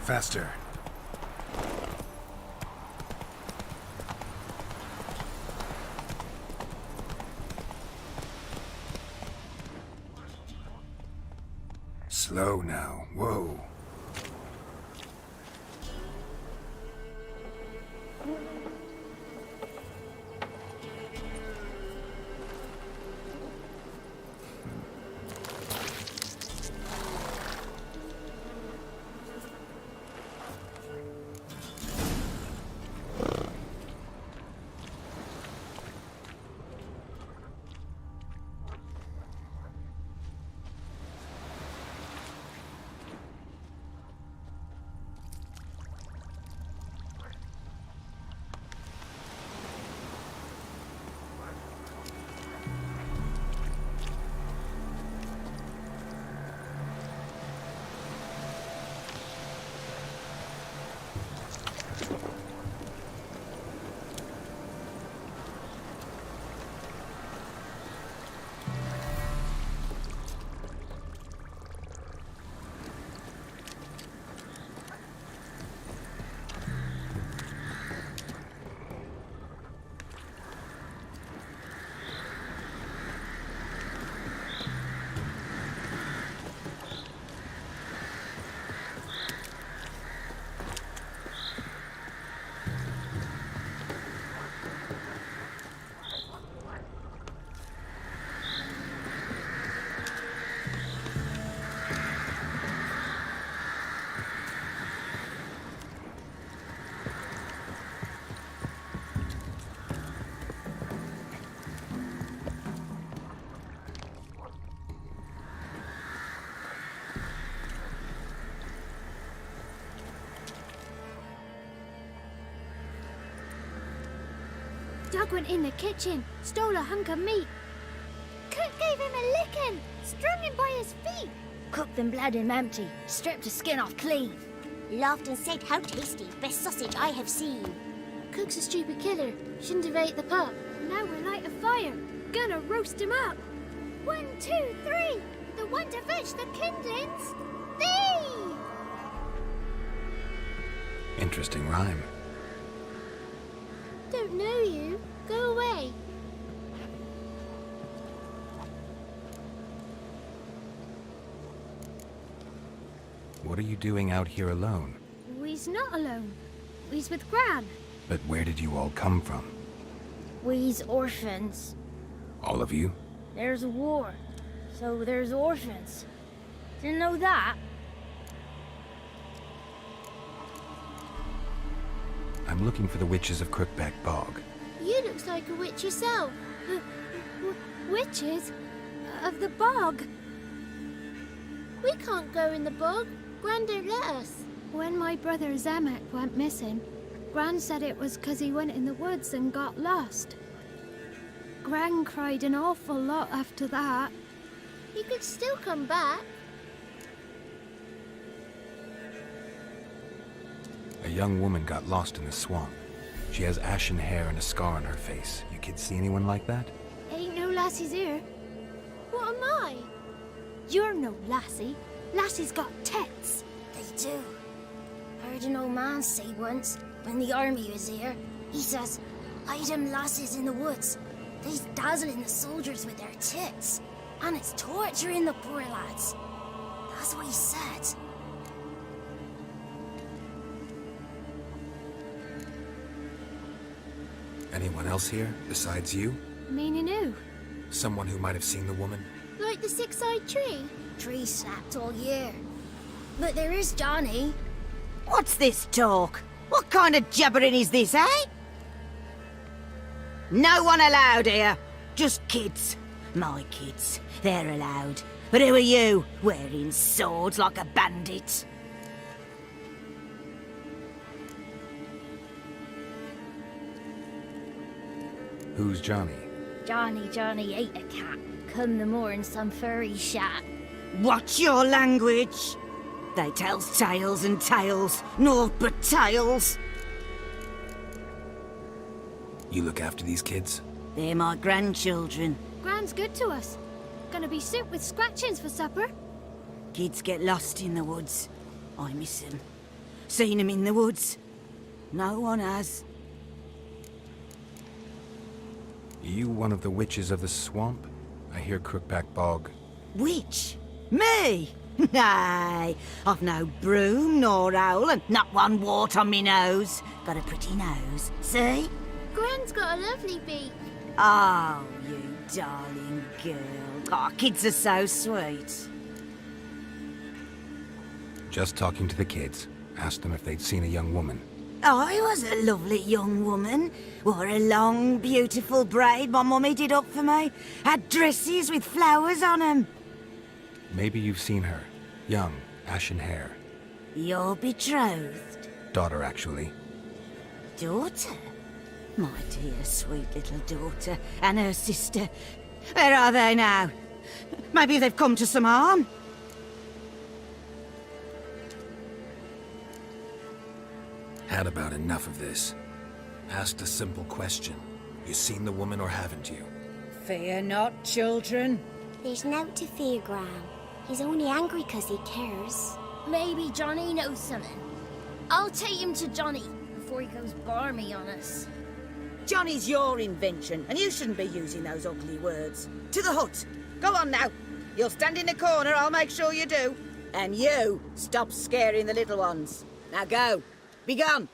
Faster. Slow now. Whoa. Doug went in the kitchen, stole a hunk of meat. Cook gave him a licking, strung him by his feet. Cooked and bled him empty, stripped his skin off clean. Laughed and said, "How tasty, best sausage I have seen." Cook's a stupid killer, shouldn't have ate the pup. Now we'll light a fire, gonna roast him up. 1, 2, 3, the one to fetch the kindlings, thee! Interesting rhyme. Don't know you, go away. What are you doing out here alone? We's not alone, we's with Gran. But where did you all come from? We's orphans. All of you? There's a war, so there's orphans. Didn't know that? I'm looking for the witches of Crookback Bog. You looks like a witch yourself. Witches? Of the bog? We can't go in the bog. Gran don't let us. When my brother Zemek went missing, Gran said it was 'cause he went in the woods and got lost. Gran cried an awful lot after that. He could still come back. A young woman got lost in the swamp. She has ashen hair and a scar on her face. You kids see anyone like that? Ain't no lassies here. What am I? You're no lassie. Lassies got tits. They do. Heard an old man say once, when the army was here, he says, "Hide them lasses in the woods. They's dazzling the soldiers with their tits, and it's torturing the poor lads." That's what he said. Anyone else here, besides you? Meaning who? Someone who might have seen the woman? Like the six-eyed tree? Tree snapped all year. But there is Johnny. What's this talk? What kind of jabbering is this, eh? No one allowed here. Just kids. My kids. They're allowed. But who are you, wearing swords like a bandit? Who's Johnny? Johnny ate a cat. Come the more in some furry shat. Watch your language. They tells tales and tales, naught but tales. You look after these kids? They're my grandchildren. Gran's good to us. Gonna be soup with scratchings for supper. Kids get lost in the woods. I miss them. Seen them in the woods. No one has. You one of the witches of the swamp? I hear Crookback Bog. Witch? Me? Nay, I've no broom nor owl and not one wart on me nose. Got a pretty nose, see? Gran's got a lovely beak. Oh, you darling girl. Oh, kids are so sweet. Just talking to the kids. Asked them if they'd seen a young woman. I was a lovely young woman. Wore a long, beautiful braid my mummy did up for me. Had dresses with flowers on 'em. Maybe you've seen her. Young, ashen hair. Your betrothed? Daughter, actually. Daughter? My dear, sweet little daughter. And her sister. Where are they now? Maybe they've come to some harm. Had about enough of this. Asked a simple question. You seen the woman or haven't you? Fear not, children. There's nought to fear, Gran. He's only angry 'cause he cares. Maybe Johnny knows something. I'll take him to Johnny before he goes barmy on us. Johnny's your invention, and you shouldn't be using those ugly words. To the hut. Go on now. You'll stand in the corner, I'll make sure you do. And you, stop scaring the little ones. Now go. Be gone.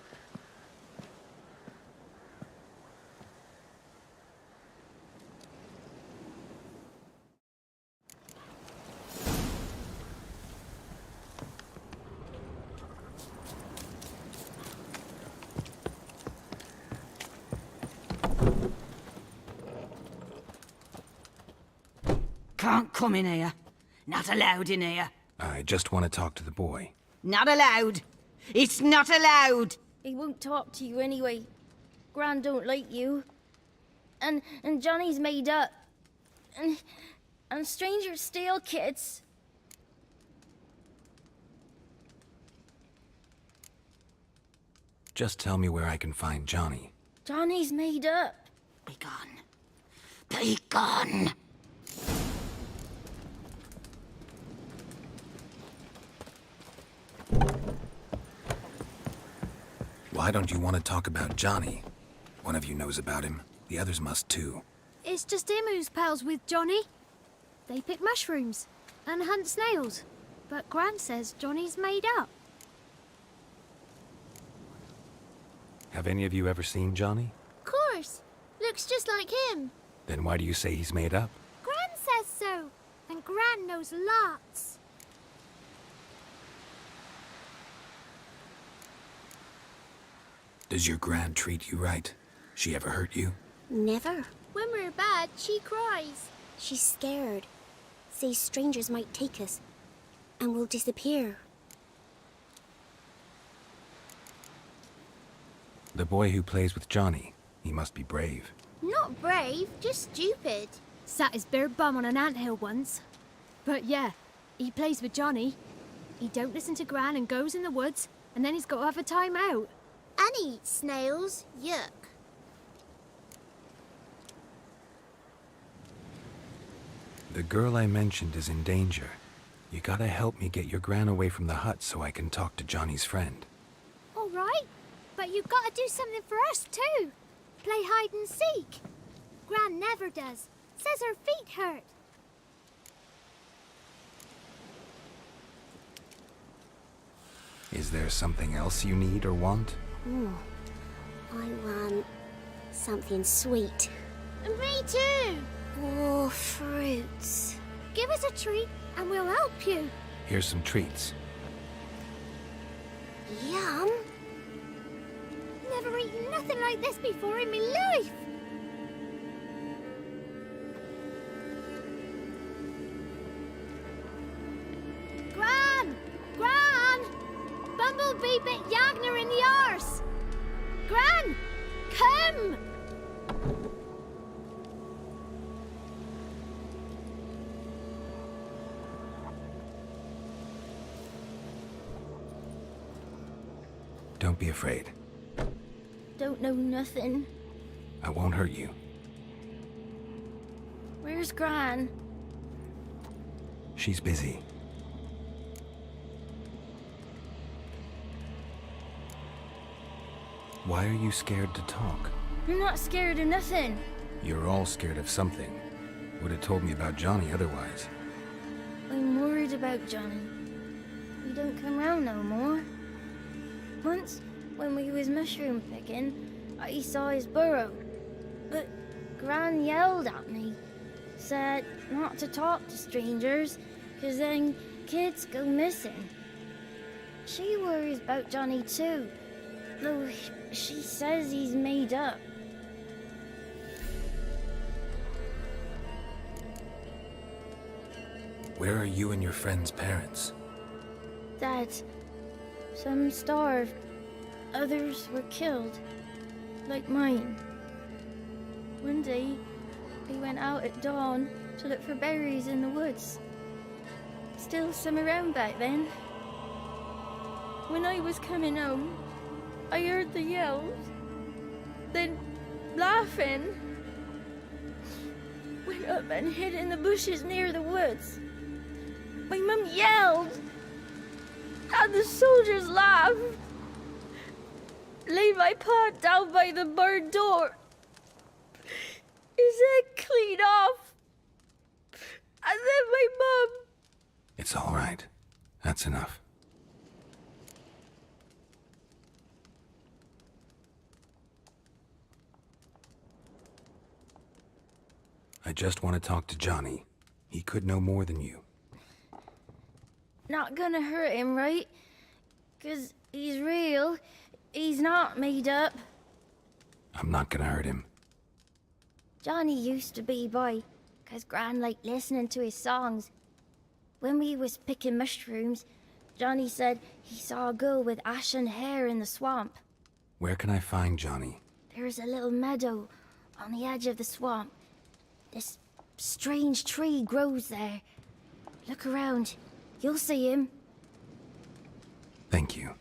Can't come in here. Not allowed in here. I just want to talk to the boy. Not allowed. It's not allowed. He won't talk to you anyway. Gran don't like you. And Johnny's made up. And strangers steal kids. Just tell me where I can find Johnny. Johnny's made up. Be gone. Be gone. Why don't you want to talk about Johnny? One of you knows about him. The others must too. It's just him who's pals with Johnny. They pick mushrooms and hunt snails. But Gran says Johnny's made up. Have any of you ever seen Johnny? Of course. Looks just like him. Then why do you say he's made up? Gran says so. And Gran knows lots. Does your gran treat you right? She ever hurt you? Never. When we're bad, she cries. She's scared. Says strangers might take us. And we'll disappear. The boy who plays with Johnny, he must be brave. Not brave, just stupid. Sat his bare bum on an anthill once. But yeah, he plays with Johnny. He don't listen to Gran and goes in the woods, and then he's got to have a time out. And he eats snails. Yuck. The girl I mentioned is in danger. You gotta help me get your gran away from the hut so I can talk to Johnny's friend. All right, but you've got to do something for us too. Play hide and seek. Gran never does. Says her feet hurt. Is there something else you need or want? I want something sweet. And me too. Oh, fruits. Give us a treat and we'll help you. Here's some treats. Yum. Never eaten nothing like this before in my life. Gran! Gran! Bumblebee bit Yagner in the arse. Gran! Come! Don't be afraid. Don't know nothing. I won't hurt you. Where's Gran? She's busy. Why are you scared to talk? I'm not scared of nothing. You're all scared of something. Would have told me about Johnny otherwise. I'm worried about Johnny. He don't come round no more. Once, when we was mushroom picking, I saw his burrow. But Gran yelled at me. Said not to talk to strangers, 'cause then kids go missing. She worries about Johnny too, though she says he's made up. Where are you and your friend's parents? Dad, some starved, others were killed, like mine. One day, we went out at dawn to look for berries in the woods. Still some around back then. When I was coming home, I heard the yells, then laughing. Went up and hid in the bushes near the woods. My mum yelled, and the soldiers laughed. Laid my pa down by the barn door. His head clean off. And then my mum... It's all right. That's enough. I just want to talk to Johnny. He could know more than you. Not gonna hurt him, right? 'Cause he's real. He's not made up. I'm not gonna hurt him. Johnny used to be by, 'cause Gran liked listening to his songs. When we was picking mushrooms, Johnny said he saw a girl with ashen hair in the swamp. Where can I find Johnny? There's a little meadow on the edge of the swamp. This strange tree grows there. Look around. You'll see him. Thank you.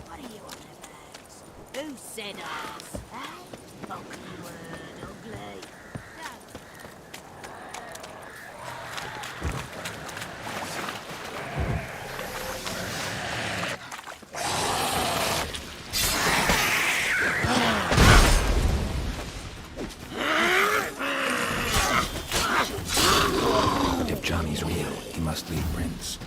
What are you on about? Who said us? Eh? Ugly word, ugly. If Johnny's real, he must leave prints.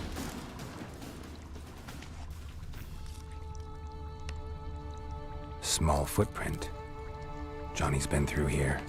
Small footprint. Johnny's been through here.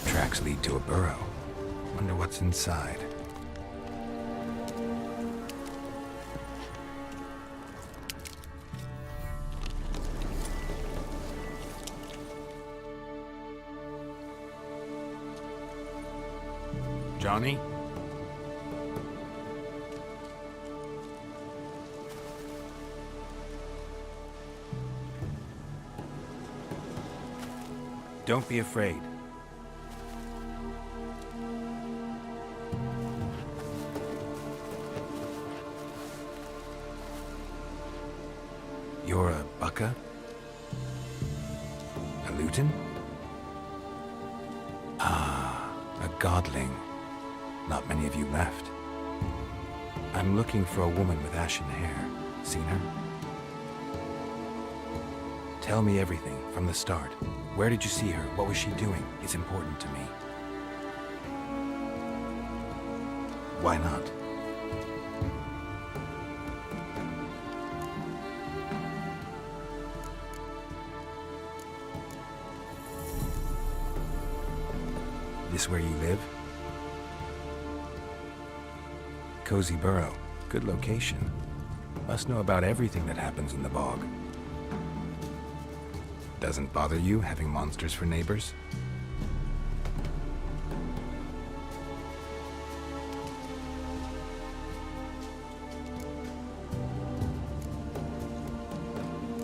Tracks lead to a burrow. Wonder what's inside. Johnny? Don't be afraid. You're a Bucka? A Luton? Ah, a godling. Not many of you left. I'm looking for a woman with ashen hair. Seen her? Tell me everything from the start. Where did you see her? What was she doing? It's important to me. Why not? This where you live? Cozy burrow. Good location. Must know about everything that happens in the bog. Doesn't bother you having monsters for neighbors?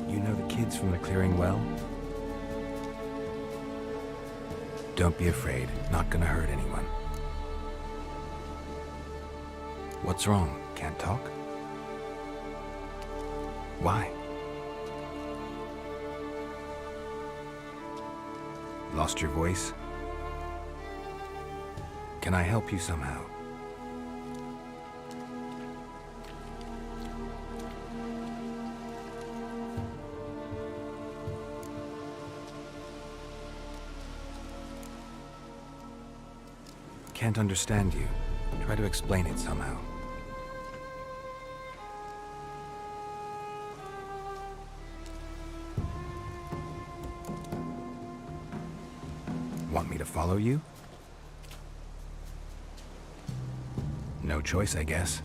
You know the kids from the clearing well? Don't be afraid. Not gonna hurt anyone. What's wrong? Can't talk? Why? Lost your voice? Can I help you somehow? Can't understand you. Try to explain it somehow. Want me to follow you? No choice, I guess.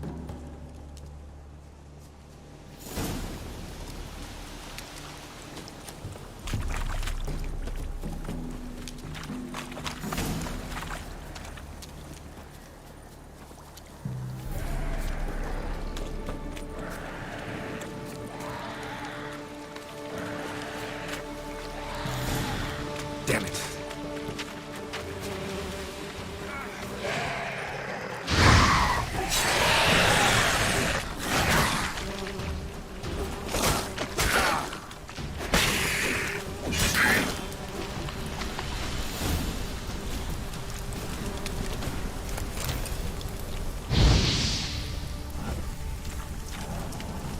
Damn it.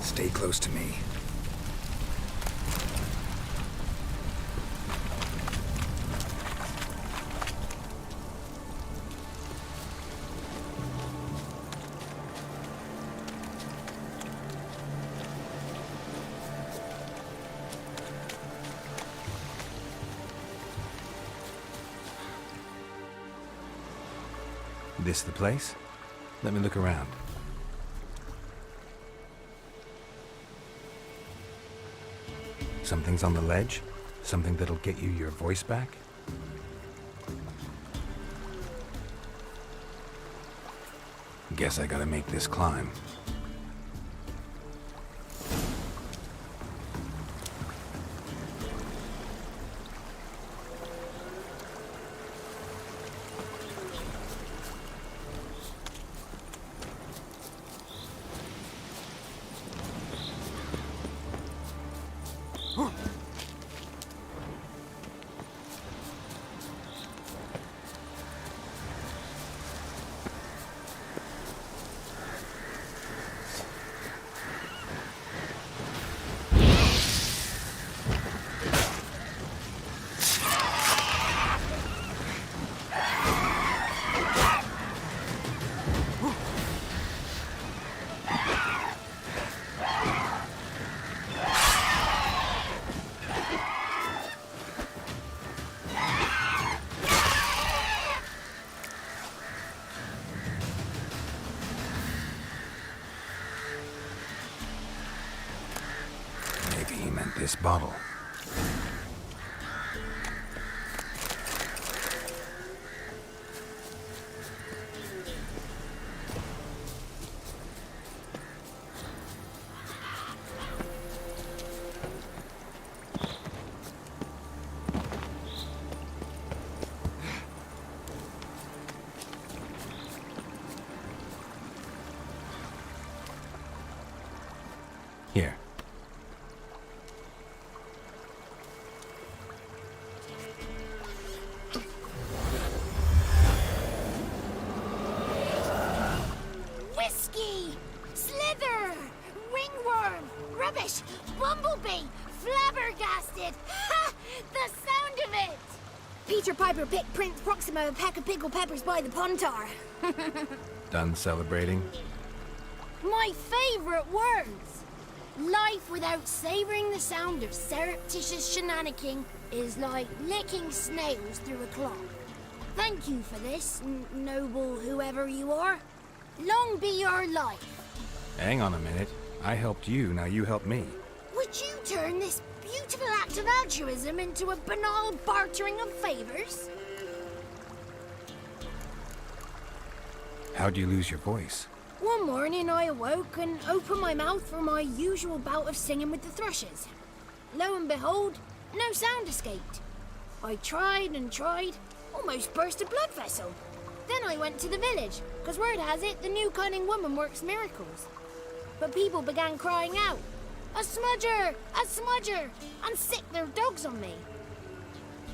Stay close to me. This the place? Let me look around. Something's on the ledge? Something that'll get you your voice back? Guess I gotta make this climb. Maybe he meant this bottle. Here. all be flabbergasted! Ha! The sound of it! Peter Piper picked Prince Proximo a pack of pickled peppers by the pontar. Done celebrating? My favourite words! Life without savouring the sound of surreptitious shenanigans is like licking snails through a cloth. Thank you for this, noble whoever you are. Long be your life. Hang on a minute. I helped you, now you help me. Would you turn this beautiful act of altruism into a banal bartering of favours? How'd you lose your voice? One morning I awoke and opened my mouth for my usual bout of singing with the thrushes. Lo and behold, no sound escaped. I tried and tried, almost burst a blood vessel. Then I went to the village, because word has it the new cunning woman works miracles. But people began crying out, "A smudger! A smudger!" and sick their dogs on me.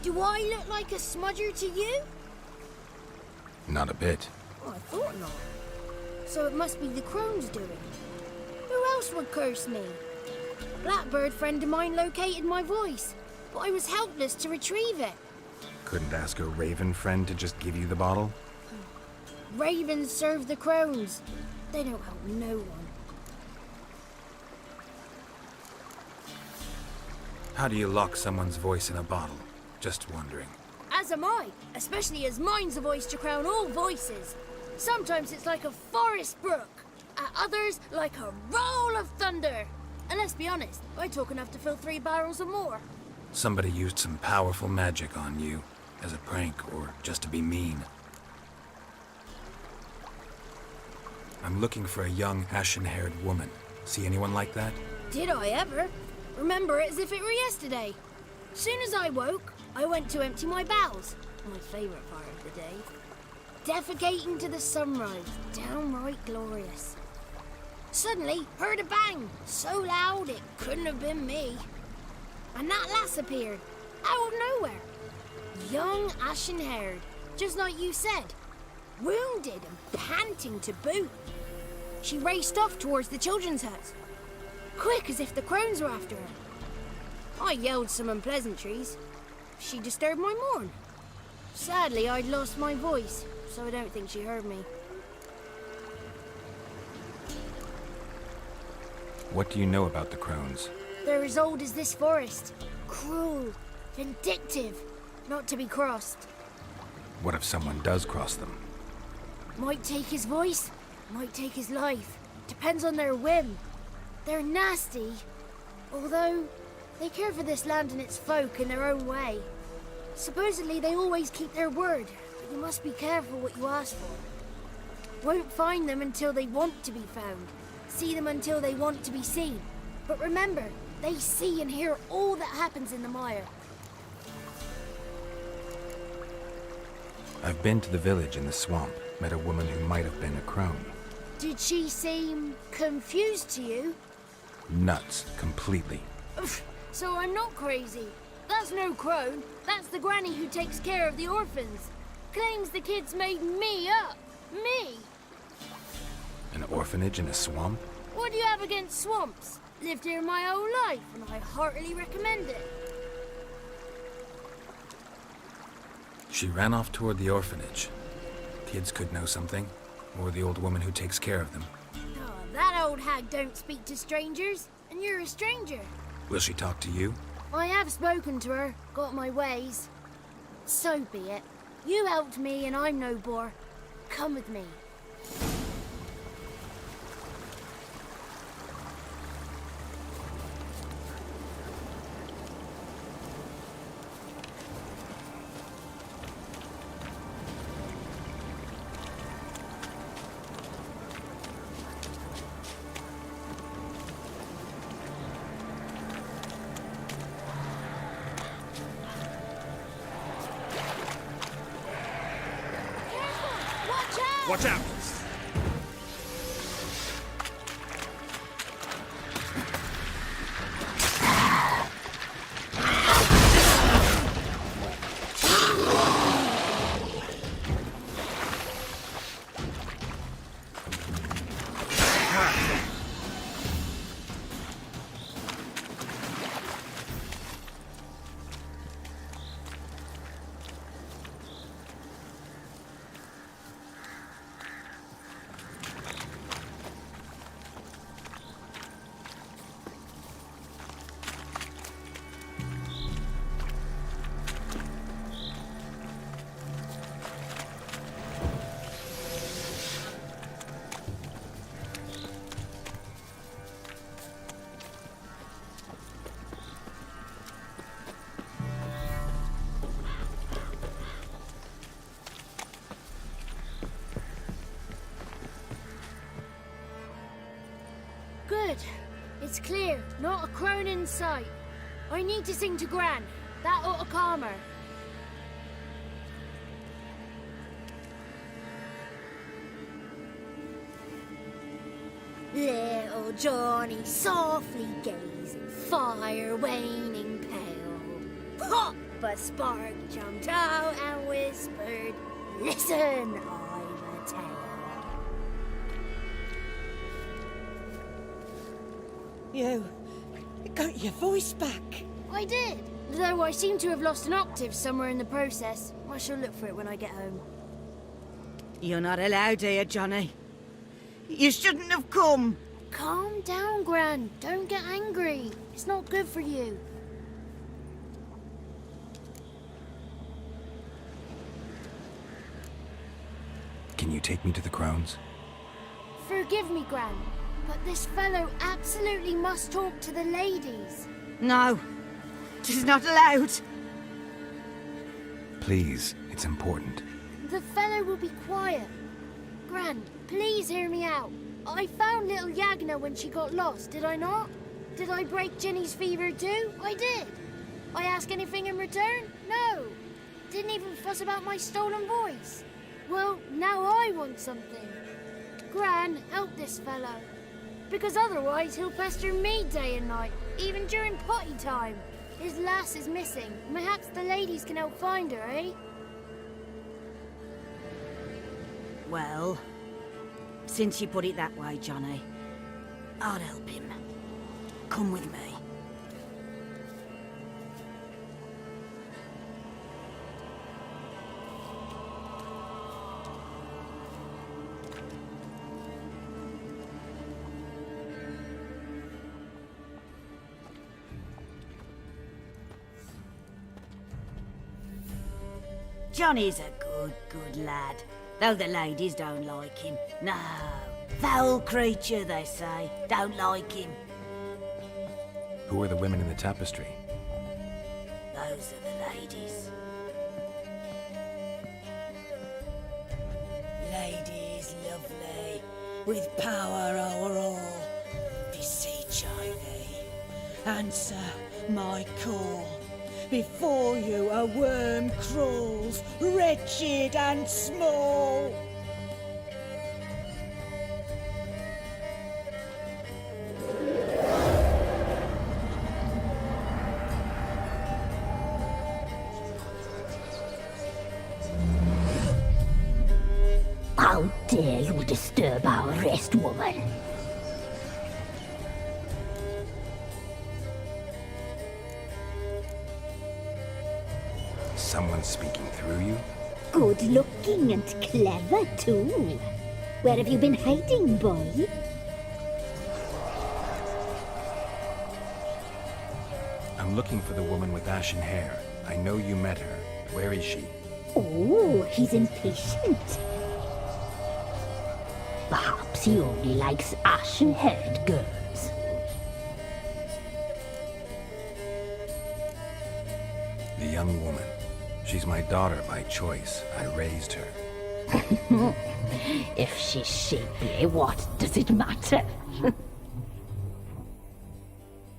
Do I look like a smudger to you? Not a bit. Oh, I thought not. So it must be the crone's doing. Who else would curse me? A blackbird friend of mine located my voice, but I was helpless to retrieve it. Couldn't ask a raven friend to just give you the bottle? Ravens serve the crones. They don't help no one. How do you lock someone's voice in a bottle? Just wondering. As am I, especially as mine's a voice to crown all voices. Sometimes it's like a forest brook, at others like a roll of thunder. And let's be honest, I talk enough to fill 3 barrels or more. Somebody used some powerful magic on you, as a prank or just to be mean. I'm looking for a young, ashen-haired woman. See anyone like that? Did I ever? Remember it as if it were yesterday. Soon as I woke, I went to empty my bowels. My favourite part of the day. Defecating to the sunrise, downright glorious. Suddenly, heard a bang, so loud it couldn't have been me. And that lass appeared, out of nowhere. Young, ashen-haired, just like you said. Wounded and panting to boot. She raced off towards the children's hut. Quick as if the crones were after her. I yelled some unpleasantries. She disturbed my morn. Sadly, I'd lost my voice, so I don't think she heard me. What do you know about the crones? They're as old as this forest. Cruel, vindictive, not to be crossed. What if someone does cross them? Might take his voice, might take his life. Depends on their whim. They're nasty, although they care for this land and its folk in their own way. Supposedly they always keep their word, but you must be careful what you ask for. Won't find them until they want to be found. See them until they want to be seen. But remember, they see and hear all that happens in the mire. I've been to the village in the swamp, met a woman who might have been a crone. Did she seem confused to you? Nuts, completely. So I'm not crazy. That's no crone. That's the granny who takes care of the orphans. Claims the kids made me up. Me! An orphanage in a swamp? What do you have against swamps? Lived here my whole life, and I heartily recommend it. She ran off toward the orphanage. Kids could know something, or the old woman who takes care of them. Oh, that old hag don't speak to strangers, and you're a stranger. Will she talk to you? I have spoken to her, got my ways. So be it. You helped me, and I'm no bore. Come with me. Watch out! It's clear, not a crone in sight. I need to sing to Gran. That ought to calm her. Little Johnny softly gazing, fire waning pale. Pop! A spark jumped out and whispered, "Listen, I've a tale." You got your voice back. I did, though I seem to have lost an octave somewhere in the process. I shall look for it when I get home. You're not allowed here, Johnny. You shouldn't have come. Calm down, Gran. Don't get angry. It's not good for you. Can you take me to the crones? Forgive me, Gran, but this fellow absolutely must talk to the ladies. No, it is not allowed. Please, it's important. The fellow will be quiet. Gran, please hear me out. I found little Yagna when she got lost, did I not? Did I break Ginny's fever too? I did. I ask anything in return? No. Didn't even fuss about my stolen voice. Well, now I want something. Gran, help this fellow. Because otherwise he'll pester me day and night, even during potty time. His lass is missing. Perhaps the ladies can help find her, eh? Well, since you put it that way, Johnny, I'll help him. Come with me. Johnny's a good lad. Though the ladies don't like him. No, foul creature, they say. Don't like him. Who are the women in the tapestry? Those are the ladies. Ladies lovely, with power over all. Beseech I thee, answer my call. Before you a worm crawls, wretched and small. How dare you disturb our rest, woman? Someone speaking through you? Good looking and clever, too. Where have you been hiding, boy? I'm looking for the woman with ashen hair. I know you met her. Where is she? Oh, he's impatient. Perhaps he only likes ashen-haired girls. The young woman. She's my daughter by choice. I raised her. If she's shapely, what does it matter?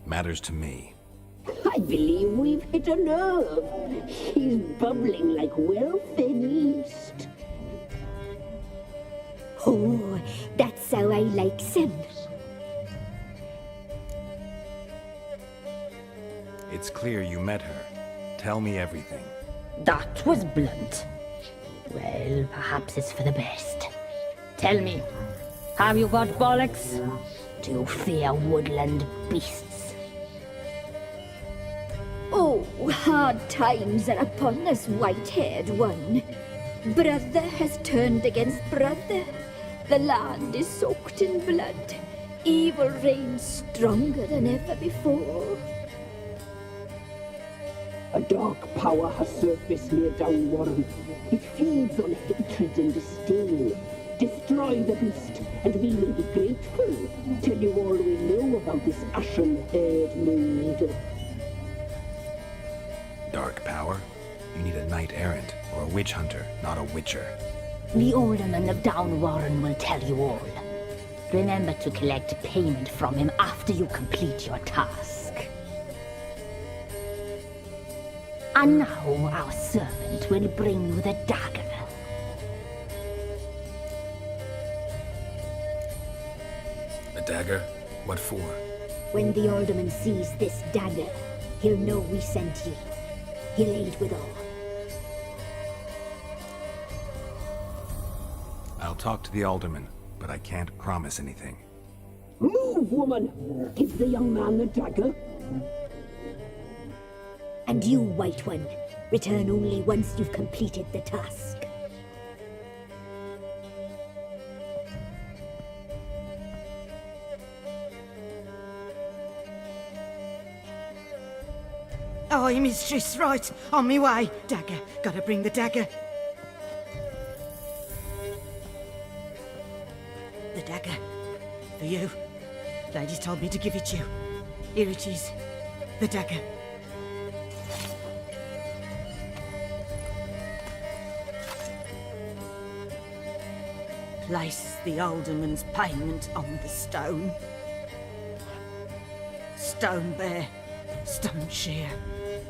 Matters to me. I believe we've hit a nerve. He's bubbling like well-fed yeast. Oh, that's how I like him. It's clear you met her. Tell me everything. That was blunt. Well, perhaps it's for the best. Tell me, have you got bollocks? Do you fear woodland beasts? Oh, hard times are upon us, white-haired one. Brother has turned against brother. The land is soaked in blood. Evil reigns stronger than ever before. A dark power has surfaced near Downwarren. It feeds on hatred and disdain. Destroy the beast, and we will be grateful. Tell you all we know about this ashen-haired maid. Dark power? You need a knight-errant or a witch hunter, not a witcher. The alderman of Downwarren will tell you all. Remember to collect payment from him after you complete your task. And now our servant will bring you the dagger. A dagger? What for? When the alderman sees this dagger, he'll know we sent ye. He'll aid with all. I'll talk to the alderman, but I can't promise anything. Move, woman! Give the young man the dagger. And you, White One, return only once you've completed the task. Aye, mistress, right. On me way. Dagger. Gotta bring the dagger. The dagger. For you. Lady told me to give it you. Here it is. The dagger. Place the alderman's payment on the stone. Stone bear. Stone shear.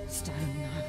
Stone knife.